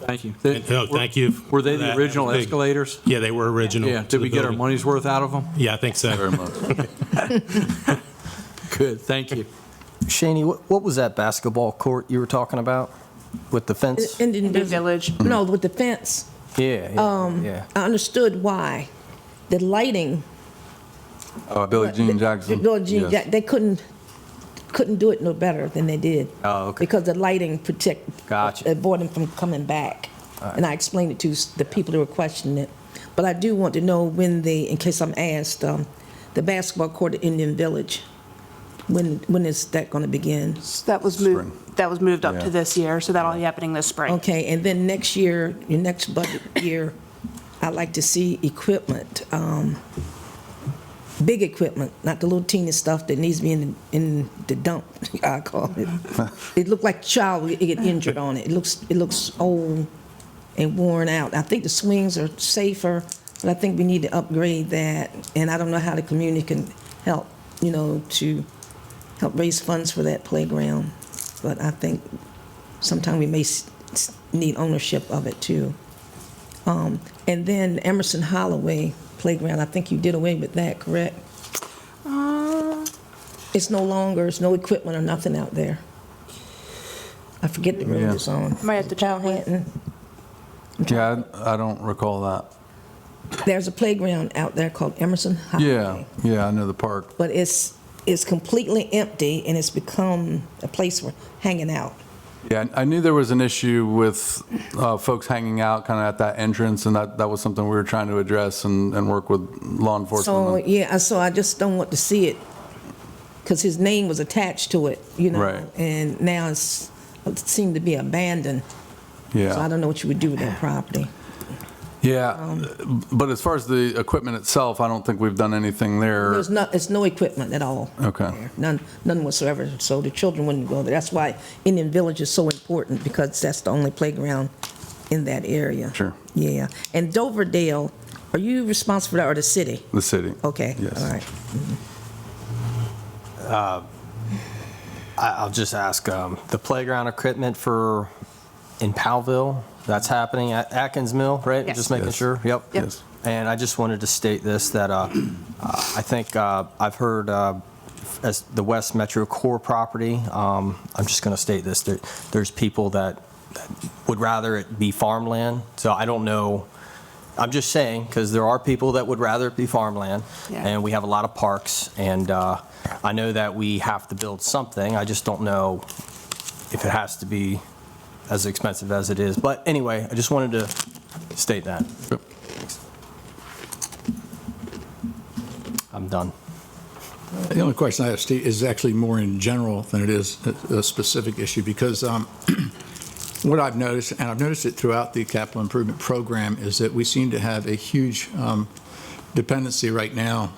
Thank you. Thank you. Were they the original escalators? Yeah, they were original. Yeah. to Did the we get our building. money's worth out of them? Yeah, I think so. Very much. Good, thank you. Shani, what was that basketball court you were talking about with the fence? Indian Village. No, with the fence. Yeah. I understood why. The lighting. Billie Jean Jackson. Billie Jean Yes. Jackson, they couldn't do it no better than they did. Oh, okay. Because the lighting Gotcha. avoid them from coming back. And I explained it to the people who were questioning it. But I do want to know when in case I'm asked, the basketball court at Indian Village, when is that going to begin? That was moved. That was moved up Yeah. to this year, so that'll be happening this spring. Okay, and then next year, your next budget year, I'd like to see equipment, big equipment, not the little teeny stuff that needs to be in the dump, I call it. It looked like a child would get injured on it. It looks old and worn out. I think the swings are safer, but I think we need to upgrade that. And I don't know how the community can help, to help raise funds for that playground. But I think sometime we may need ownership of it too. And then Emerson Holloway playground, I think you did away with that, correct? It's no equipment or nothing out there. I forget the road it's on. Might have to check with. Powhatan. Yeah, I don't recall that. There's a playground out there called Emerson Holloway. Yeah, I know the park. But it's completely empty and it's become a place for hanging out. Yeah, I knew there was an issue with folks hanging out kind of at that entrance, and that was something we were trying to address and work with law enforcement. So I just don't want to see it because his name was attached to it, Right. And now it seemed to be abandoned. Yeah. So I don't know what you would do with that property. Yeah, but as far as the equipment itself, I don't think we've done anything there. It's no equipment at all. Okay. None whatsoever. So the children wouldn't go there. That's why Indian Village is so important, because that's the only playground in that area. Sure. Yeah. And Doverdale, are you responsible for that or the city? The city. Okay. Yes. All right. I'll just ask, the playground equipment in Powellville, that's happening at Atkins Mill, right? Yes. Just making Yes. sure? Yep. Yes. And I just wanted to state this, that I think I've heard as the West Metro Core property, I'm just going to state this, that there's people that would rather it be farmland. So I don't know, I'm just saying, because there are people that would rather it be farmland. Yeah. And we have a lot of parks, and I know that we have to build something. I just don't know if it has to be as expensive as it is. But anyway, I just wanted to state that. Yep. I'm done. The only question I have, Steve, is actually more in general than it is a specific issue, because what I've noticed, and I've noticed it throughout the capital improvement program, is that we seem to have a huge dependency right now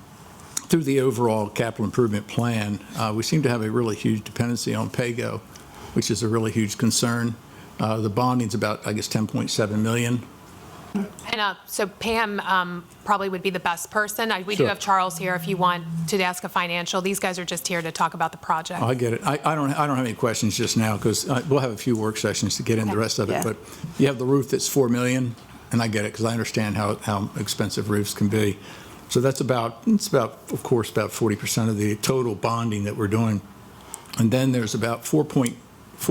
through the overall capital improvement plan. We seem to have a really huge dependency on PAYGO, which is a really huge concern. The bonding's about, I guess, 10.7 million. And so Pam probably would be the best person. We do Sure. have Charles here if you want to ask a financial. These guys are just here to talk about the project. I get it. I don't have any questions just now, because we'll have a few work sessions to get into the rest of it. Yeah. But you have the roof that's $4 million, and I get it, because I understand how expensive roofs can be. So that's about, of course, about 40% of the total bonding that we're doing. And then there's about 4.44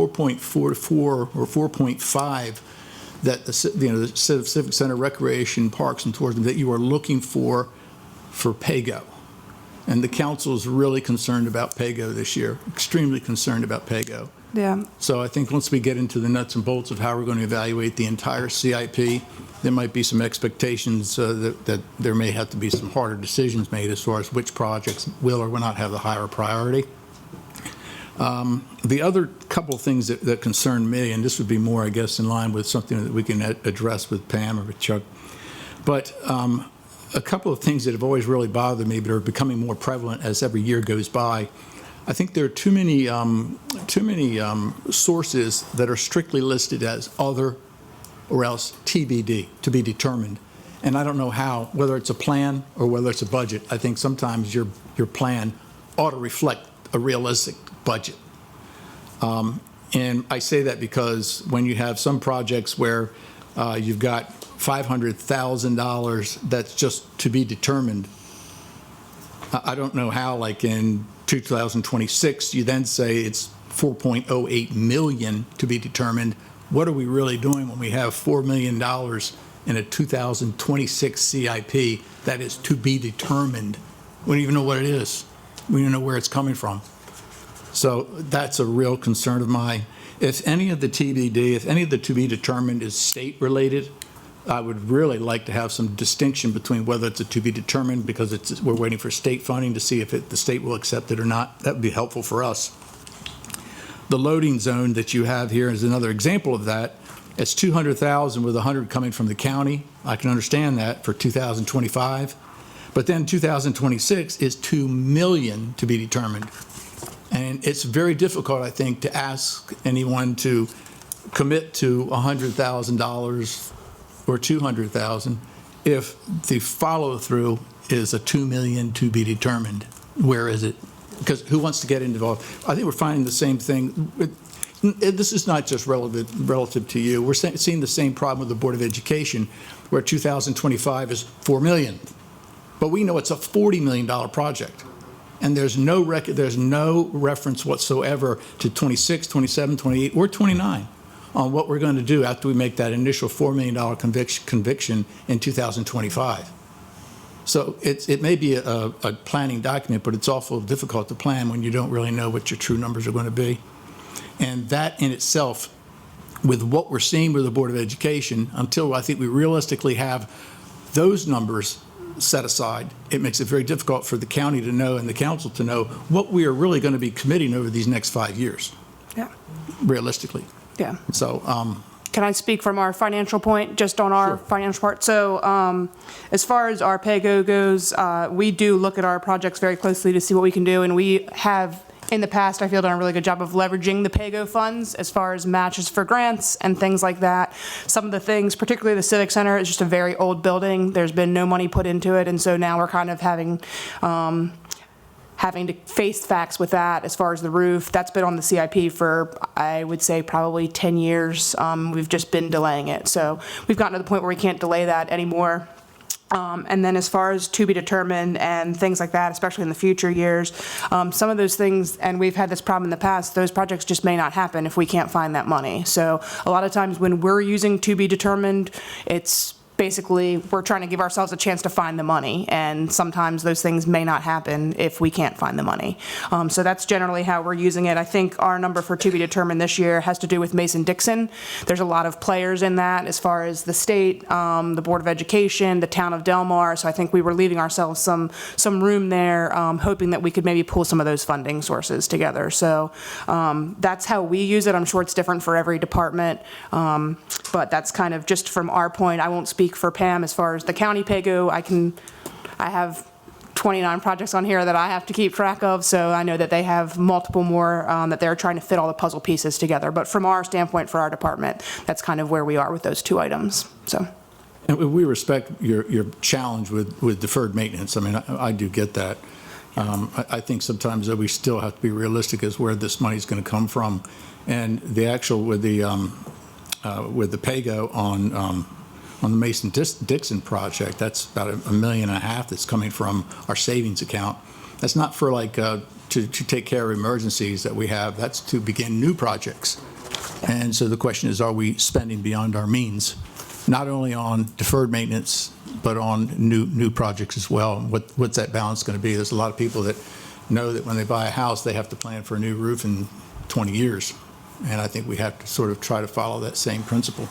or 4.5 that the Civic Center, Recreation, Parks, and Tourism, that you are looking for PAYGO. And the council is really concerned about PAYGO this year, extremely concerned about PAYGO. Yeah. So I think once we get into the nuts and bolts of how we're going to evaluate the entire CIP, there might be some expectations that there may have to be some harder decisions made as far as which projects will or will not have the higher priority. The other couple of things that concern me, and this would be more, I guess, in line with something that we can address with Pam or with Chuck, but a couple of things that have always really bothered me but are becoming more prevalent as every year goes by. I think there are too many sources that are strictly listed as other or else TBD, to be determined. And I don't know how, whether it's a plan or whether it's a budget. I think sometimes your plan ought to reflect a realistic budget. And I say that because when you have some projects where you've got $500,000 that's just to be determined, I don't know how, like in 2026, you then say it's 4.08 million to be determined. What are we really doing when we have $4 million in a 2026 CIP that is to be determined? We don't even know what it is. We don't even know where it's coming from. So that's a real concern of mine. If any of the TBD, if any of the to be determined is state related, I would really like to have some distinction between whether it's a to be determined because we're waiting for state funding to see if the state will accept it or not. That would be helpful for us. The loading zone that you have here is another example of that. It's 200,000 with 100 coming from the county. I can understand that for 2025. But then 2026 is 2 million to be determined. And it's very difficult, I think, to ask anyone to commit to $100,000 or $200,000 if the follow-through is a 2 million to be determined. Where is it? Because who wants to get involved? I think we're finding the same thing. This is not just relative to you. We're seeing the same problem with the Board of Education, where 2025 is 4 million. But we know it's a $40 million project. And there's no reference whatsoever to 26, 27, 28, or 29 on what we're going to do after we make that initial $4 million conviction in 2025. So it may be a planning document, but it's awful difficult to plan when you don't really know what your true numbers are going to be. And that in itself, with what we're seeing with the Board of Education, until I think we realistically have those numbers set aside, it makes it very difficult for the county to know and the council to know what we are really going to be committing over these next 5 years. Yeah. Realistically. Yeah. So, can I speak from our financial point, just on our financial part? So as far as our PAYGO goes, we do look at our projects very closely to see what we can do, and we have in the past, I feel, done a really good job of leveraging the PAYGO funds as far as matches for grants and things like that. Some of the things, particularly the Civic Center, is just a very old building. There's been no money put into it, and so now we're kind of having to face facts with that as far as the roof. That's been on the CIP for, I would say, probably 10 years. We've just been delaying it. So we've gotten to the point where we can't delay that anymore. And then as far as to be determined and things like that, especially in the future years, some of those things, and we've had this problem in the past, those projects just may not happen if we can't find that money. So a lot of times when we're using to be determined, it's basically we're trying to give ourselves a chance to find the money, and sometimes those things may not happen if we can't find the money. So that's generally how we're using it. I think our number for to be determined this year has to do with Mason-Dixon. There's a lot of players in that as far as the state, the Board of Education, the town of Del Mar, so I think we were leaving ourselves some room there, hoping that we could maybe pull some of those funding sources together. So that's how we use it. I'm sure it's different for every department, but that's kind of just from our point. I won't speak for Pam as far as the county PAYGO. I have 29 projects on here that I have to keep track of, so I know that they have multiple more that they're trying to fit all the puzzle pieces together. But from our standpoint, for our department, that's kind of where we are with those two items. So. And we respect your challenge with deferred maintenance. I mean, I do get that. I think sometimes that we still have to be realistic as where this money is going to come from. And the actual with the PAYGO on the Mason-Dixon project, that's about $1.5 million that's coming from our savings account. That's not for like to take care of emergencies that we have. That's to begin new projects. And so the question is, are we spending beyond our means, not only on deferred maintenance, but on new projects as well? What's that balance going to be? There's a lot of people that know that when they buy a house, they have to plan for a new roof in 20 years. And I think we have to sort of try to follow that same principle.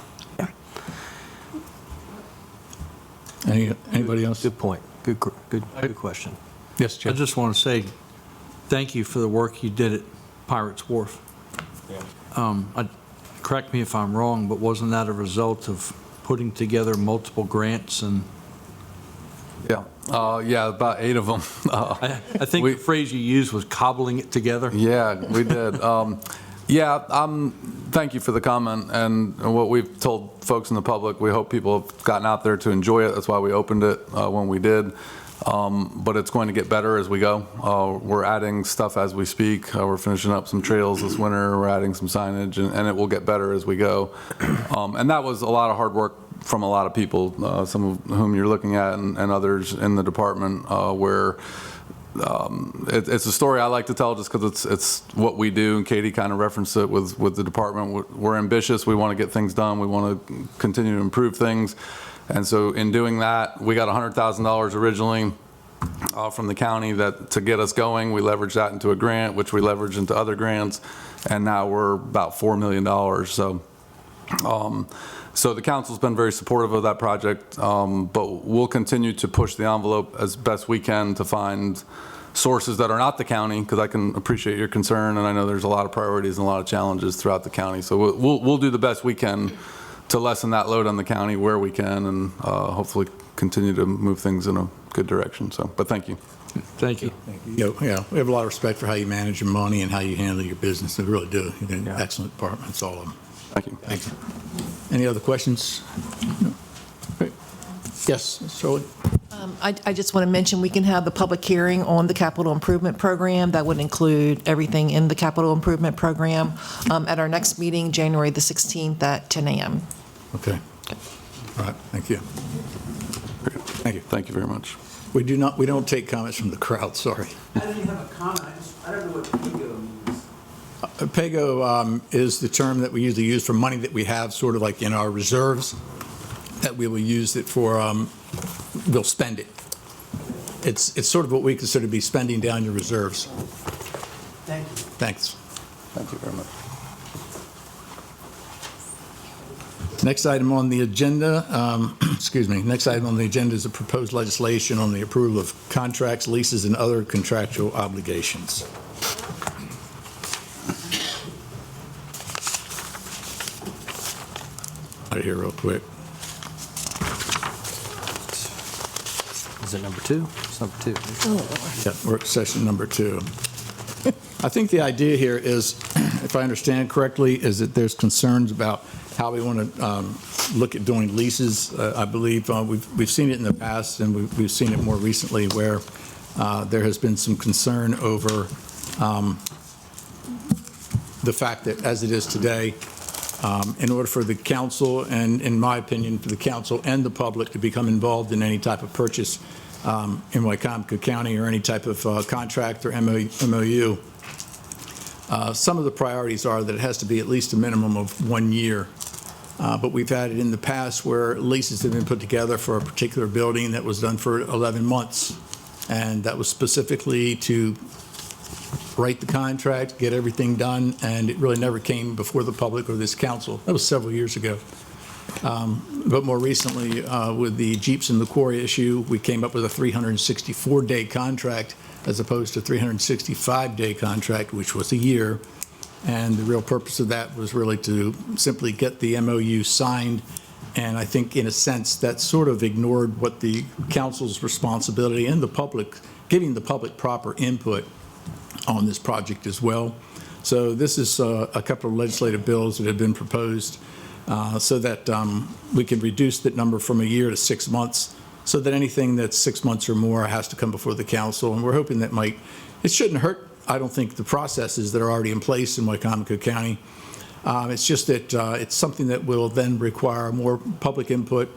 Anybody else? Good point. Good question. Yes, Jeff. I just want to say thank you for the work you did at Pirates Wharf. Correct me if I'm wrong, but wasn't that a result of putting together multiple grants and? Yeah, about 8 of them. I think the phrase you used was cobbling it together. Yeah, we did. Thank you for the comment, and what we've told folks in the public, we hope people have gotten out there to enjoy it. That's why we opened it when we did. But it's going to get better as we go. We're adding stuff as we speak. We're finishing up some trails this winter. We're adding some signage, and it will get better as we go. And that was a lot of hard work from a lot of people, some of whom you're looking at, and others in the department, where it's a story I like to tell just because it's what we do, and Katie kind of referenced it with the department. We're ambitious. We want to get things done. We want to continue to improve things. And so in doing that, we got $100,000 originally from the county to get us going. We leveraged that into a grant, which we leveraged into other grants, and now we're about $4 million. So the council's been very supportive of that project, but we'll continue to push the envelope as best we can to find sources that are not the county, because I can appreciate your concern, and I know there's a lot of priorities and a lot of challenges throughout the county. So we'll do the best we can to lessen that load on the county where we can, and hopefully continue to move things in a good direction. But thank you. Thank you. Yeah, we have a lot of respect for how you manage your money and how you handle your business. We really do. You're an excellent departments, all of them. Thank you. Thank you. Any other questions? No. Great. Yes, Ms. Shirley? I just want to mention, we can have the public hearing on the capital improvement program. That would include everything in the capital improvement program at our next meeting, January the 16th at 10 a.m. Okay. All right, thank you. Thank you. Thank you very much. We don't take comments from the crowd, sorry. I didn't have a comment. I don't know what PAYGO means. PAYGO is the term that we usually use for money that we have sort of like in our reserves, that we will use it for, we'll spend it. It's sort of what we consider to be spending down your reserves. Thank you. Thanks. Thank you very much. Next item on the agenda, next item on the agenda is a proposed legislation on the approval of contracts, leases, and other contractual obligations. Right here real quick. Is it number 2? It's number 2. Yeah, work session number 2. I think the idea here is, if I understand correctly, is that there's concerns about how we want to look at doing leases. I believe we've seen it in the past, and we've seen it more recently, where there has been some concern over the fact that, as it is today, in order for the council, and in my opinion, for the council and the public to become involved in any type of purchase in Wicomico County or any type of contract or MOU, some of the priorities are that it has to be at least a minimum of 1 year. But we've had it in the past where leases have been put together for a particular building that was done for 11 months. And that was specifically to write the contract, get everything done, and it really never came before the public or this council. That was several years ago. But more recently, with the Jeeps and the quarry issue, we came up with a 364-day contract as opposed to a 365-day contract, which was a year. And the real purpose of that was really to simply get the MOU signed. And I think, in a sense, that sort of ignored what the council's responsibility and the public, giving the public proper input on this project as well. So this is a couple of legislative bills that have been proposed so that we can reduce that number from a year to 6 months, so that anything that's 6 months or more has to come before the council. And we're hoping that it shouldn't hurt, I don't think, the processes that are already in place in Wicomico County. It's just that it's something that will then require more public input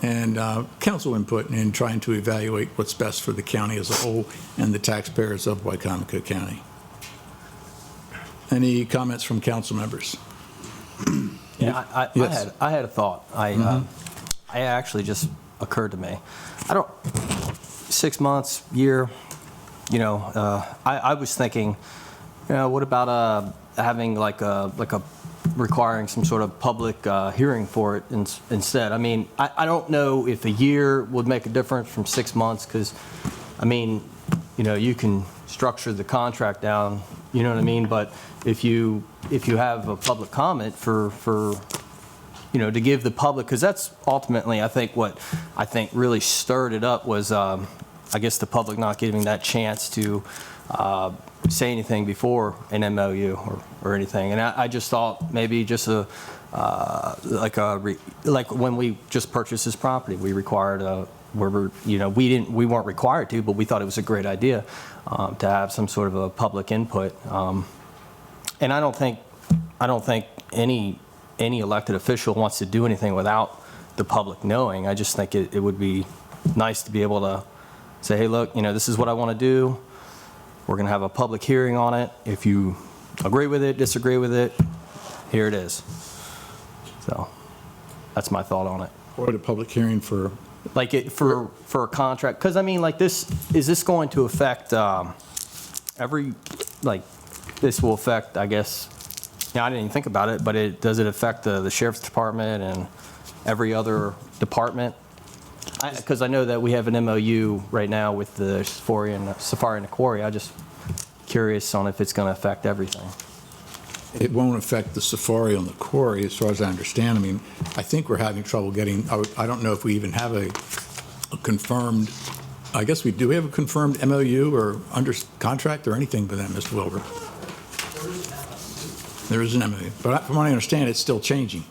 and council input in trying to evaluate what's best for the county as a whole and the taxpayers of Wicomico County. Any comments from council members? Yeah, I had a thought. I actually just occurred to me. 6 months, year, I was thinking, what about having like a requiring some sort of public hearing for it instead? I mean, I don't know if a year would make a difference from 6 months, because, I mean, you can structure the contract down, you know what I mean? But if you have a public comment for to give the public, because that's ultimately, I think, what really stirred it up was, I guess, the public not giving that chance to say anything before an MOU or anything. And I just thought maybe just like when we just purchased this property, we required we weren't required to, but we thought it was a great idea to have some sort of a public input. And I don't think any elected official wants to do anything without the public knowing. I just think it would be nice to be able to say, hey, look, this is what I want to do. We're going to have a public hearing on it. If you agree with it, disagree with it, here it is. So that's my thought on it. Or the public hearing for? For a contract, because I mean, is this going to affect this will affect, I guess, I didn't even think about it, but does it affect the sheriff's department and every other department? Because I know that we have an MOU right now with the Safari and the Quarry. I'm just curious on if it's going to affect everything. It won't affect the Safari on the Quarry, as far as I understand. I mean, I think we're having trouble getting, I don't know if we even have a confirmed, I guess we do. We have a confirmed MOU or under contract or anything with them, Mr. Wilbur? There is an MOU. But from what I understand, it's still changing.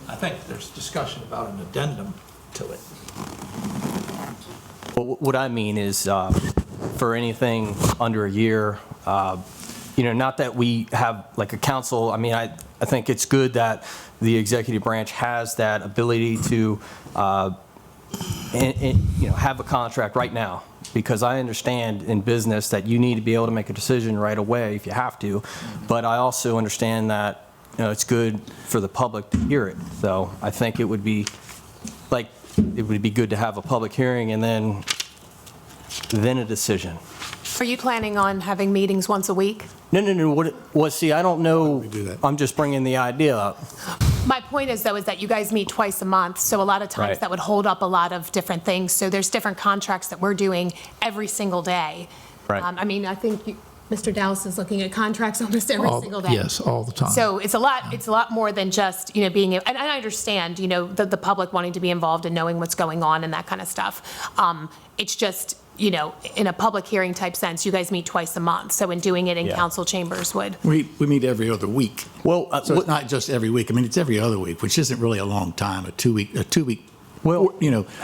I think there's discussion about an addendum to it. Well, what I mean is for anything under a year, not that we have like a council. I mean, I think it's good that the executive branch has that ability to, have a contract right now, because I understand in business that you need to be able to make a decision right away if you have to. But I also understand that, it's good for the public to hear it. So I think it would be good to have a public hearing and then a decision. Are you planning on having meetings once a week? No. See, I don't know. I'm just bringing the idea up. My point is, though, is that you guys meet twice a month, so a lot of times Right. that would hold up a lot of different things. So there's different contracts that we're doing every single day. Right. I mean, I think Mr. Dallas is looking at contracts almost every single day. Yes, all the time. So it's a lot more than just, being, and I understand, the public wanting to be involved and knowing what's going on and that kind of stuff. It's just, in a public hearing type sense, you guys meet twice a month. So in doing it in council chambers would. We meet every other week. Well, so it's not just every week. I mean, it's every other week, which isn't really a long time. A two week. Well,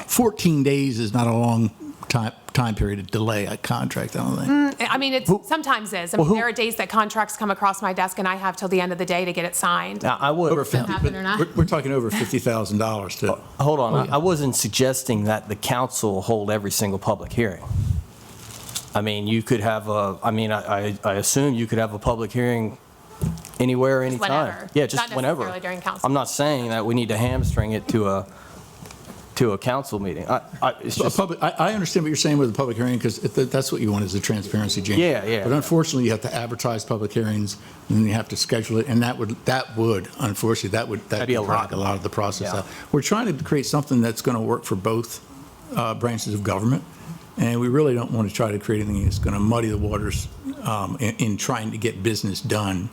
14 days is not a long time period to delay a contract, I don't think. I mean, it sometimes is. I mean, there are days that contracts come across my desk and I have till the end of the day to get it signed. Now, I would. Over 50, happen or not. we're talking over $50,000 to. Hold on. I wasn't suggesting that the council hold every single public hearing. I mean, you could have I assume you could have a public hearing anywhere, anytime. Whenever. Yeah, just Not whenever. necessarily during council. I'm not saying that we need to hamstring it to a council meeting. It's just, I understand what you're saying with the public hearing, because that's what you want, is the transparency, James. Yeah. But unfortunately, you have to advertise public hearings, and then you have to schedule it, and that would unfortunately, that'd be a lot. drag a lot of the process Yeah. out. We're trying to create something that's going to work for both branches of government, and we really don't want to try to create anything that's going to muddy the waters in trying to get business done.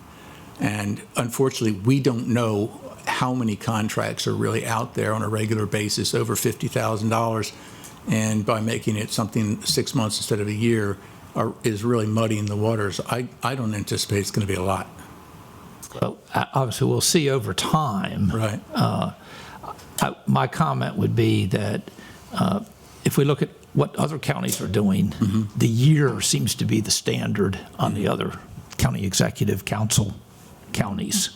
And unfortunately, we don't know how many contracts are really out there on a regular basis over $50,000, and by making it something 6 months instead of a year is really muddying the waters. I don't anticipate it's going to be a lot. Well, obviously, we'll see over time. Right. My comment would be that if we look at what other counties are doing, the year seems to be the standard on the other county executive council counties.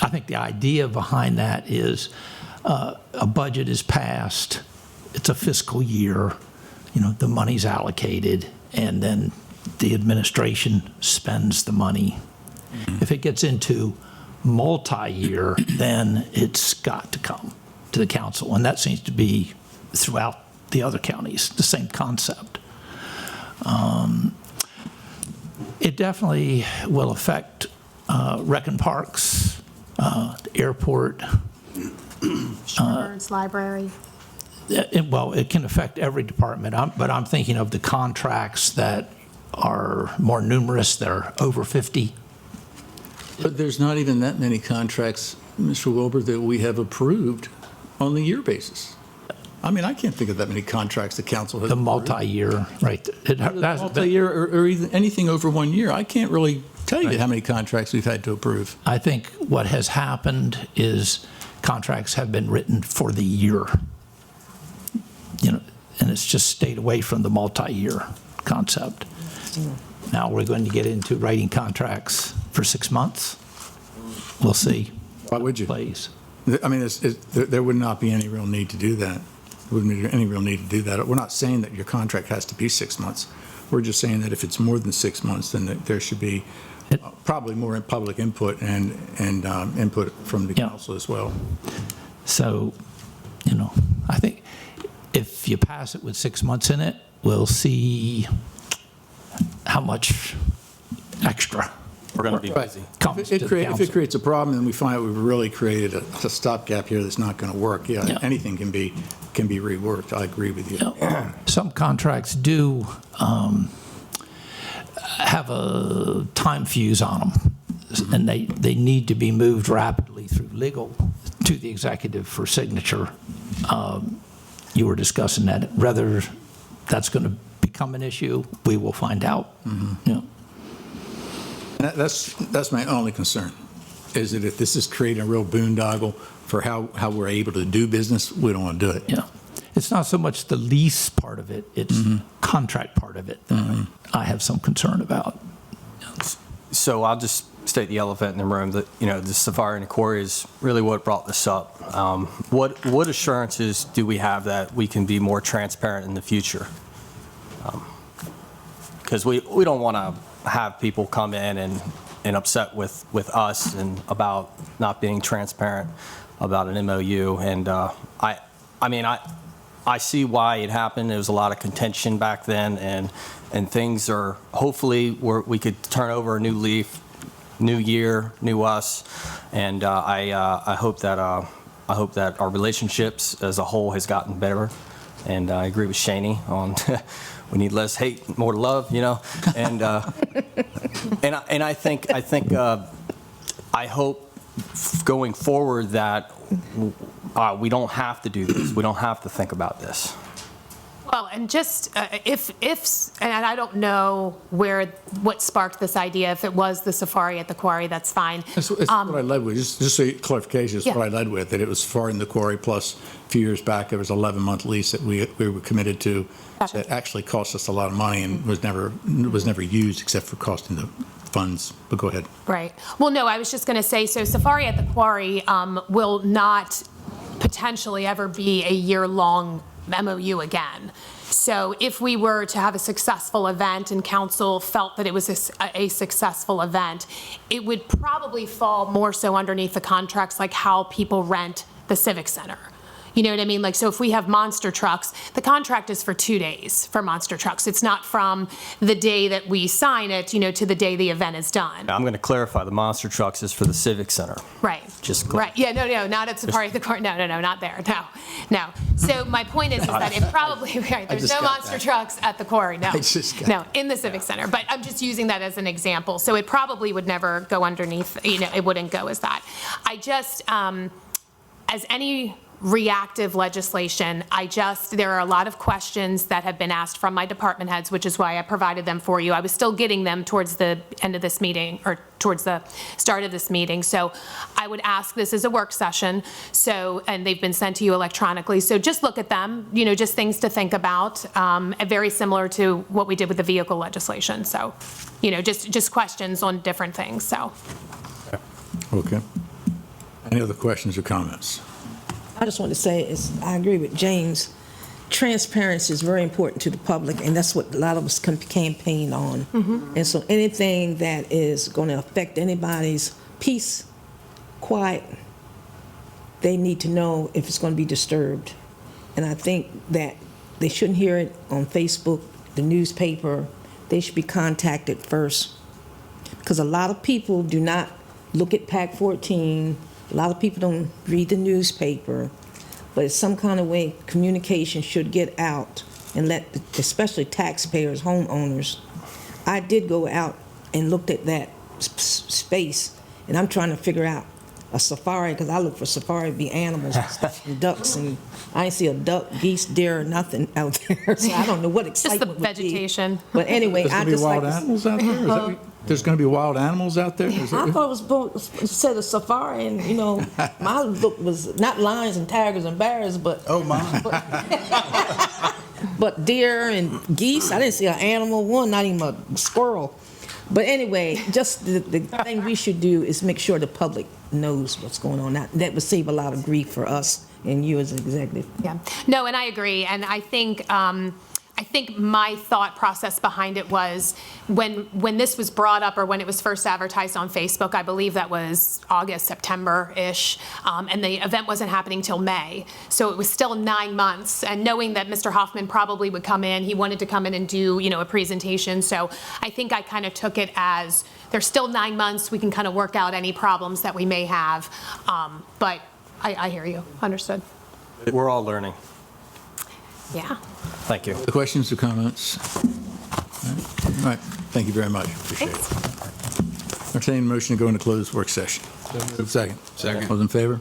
I think the idea behind that is a budget is passed, it's a fiscal year, the money's allocated, and then the administration spends the money. If it gets into multi-year, then it's got to come to the council, and that seems to be throughout the other counties, the same concept. It definitely will affect rec and parks, the airport. Shepherds, library. It can affect every department, but I'm thinking of the contracts that are more numerous, that are over 50. But there's not even that many contracts, Mr. Wilbur, that we have approved on the year basis. I mean, I can't think of that many contracts the council has The approved. multi-year, right. Multi-year or even anything over 1 year. I can't really tell you how many contracts we've had to approve. I think what has happened is contracts have been written for the year. And it's just stayed away from the multi-year concept. Now we're going to get into writing contracts for 6 months. We'll see. Why would you? Plays. I mean, there would not be any real need to do that. There wouldn't be any real need to do that. We're not saying that your contract has to be 6 months. We're just saying that if it's more than 6 months, then there should be probably more public input and input from the council as well. So, I think if you pass it with 6 months in it, we'll see how much extra We're going to be busy. comes If to the it council. creates a problem and we find out we've really created a stopgap here that's not going to work, anything can be reworked. I agree with you. Some contracts do have a time fuse on them, and they need to be moved rapidly through legal to the executive for signature. You were discussing that. Whether that's going to become an issue, we will find out. And that's my only concern, is that if this is creating a real boondoggle for how we're able to do business, we don't want to do it. Yeah. It's not so much the lease part of it, it's contract part of it that I have some concern about. So I'll just state the elephant in the room that, the safari and the quarry is really what brought this up. What assurances do we have that we can be more transparent in the future? Because we don't want to have people come in and upset with us and about not being transparent about an MOU. And I see why it happened. There was a lot of contention back then, and things are hopefully we could turn over a new leaf, new year, new us, and I hope that our relationships as a whole has gotten better. And I agree with Shaney on we need less hate, more love, and I hope going forward that we don't have to do this. We don't have to think about this. Well, and just if and I don't know what sparked this idea. If it was the safari at the quarry, that's fine. It's what I led with. Just so clarification, it's what I led with, that it was safari in the quarry, plus a few years back there was an 11-month lease that we were committed to. Gotcha. That actually cost us a lot of money and was never used except for costing the funds. But go ahead. Right. Well, no, I was just going to say, so safari at the quarry will not potentially ever be a year-long MOU again. So if we were to have a successful event and council felt that it was a successful event, it would probably fall more so underneath the contracts like how people rent the Civic Center. You know what I mean? Like, so if we have monster trucks, the contract is for 2 days for monster trucks. It's not from the day that we sign it, to the day the event is done. I'm going to clarify, the monster trucks is for the Civic Center. Right. Right. Yeah, no, not at Safari at the Court. No, not there. No. So my point is that it probably, right, there's no monster trucks at the quarry. No. No, in the Civic Center. But I'm just using that as an example. So it probably would never go underneath, it wouldn't go as that. I just, as any reactive legislation, there are a lot of questions that have been asked from my department heads, which is why I provided them for you. I was still getting them towards the end of this meeting, or towards the start of this meeting. So I would ask, this is a work session, and they've been sent to you electronically. So just look at them, just things to think about, very similar to what we did with the vehicle legislation. So, just questions on different things, so. Okay. Any other questions or comments? I just want to say I agree with James. Transparency is very important to the public, and that's what a lot of us campaign on. And so anything that is going to affect anybody's peace, quiet, they need to know if it's going to be disturbed. And I think that they shouldn't hear it on Facebook, the newspaper. They should be contacted first, because a lot of people do not look at PAC 14. A lot of people don't read the newspaper, but it's some kind of way communication should get out and let, especially taxpayers, homeowners, I did go out and looked at that space, and I'm trying to figure out a safari, because I look for safari to be animals and stuff, and ducks, and I ain't see a duck, geese, deer, or nothing out there, so I don't know what Just the excitement would be. vegetation. But anyway, There's I going to just be like wild to... animals out there? Is that what- There's going to be wild animals out there? Is I that- thought it said a safari, and, you know, my look was not lions and tigers and bears, but... Oh, my. But deer and geese, I didn't see an animal, one, not even a squirrel. But anyway, just the thing we should do is make sure the public knows what's going on. That would save a lot of grief for us and you as an executive. Yeah. No, and I agree. And I think my thought process behind it was when this was brought up or when it was first advertised on Facebook, I believe that was August, September-ish, and the event wasn't happening till May. So it was still 9 months. And knowing that Mr. Hoffman probably would come in, he wanted to come in and do, a presentation. So I think I kind of took it as there's still 9 months. We can kind of work out any problems that we may have. But I hear you. Understood. We're all learning. Yeah. Thank you. The questions or comments? All right. Thank you very much. Appreciate it. Entertained motion to go into closed work session. Second. All those in favor?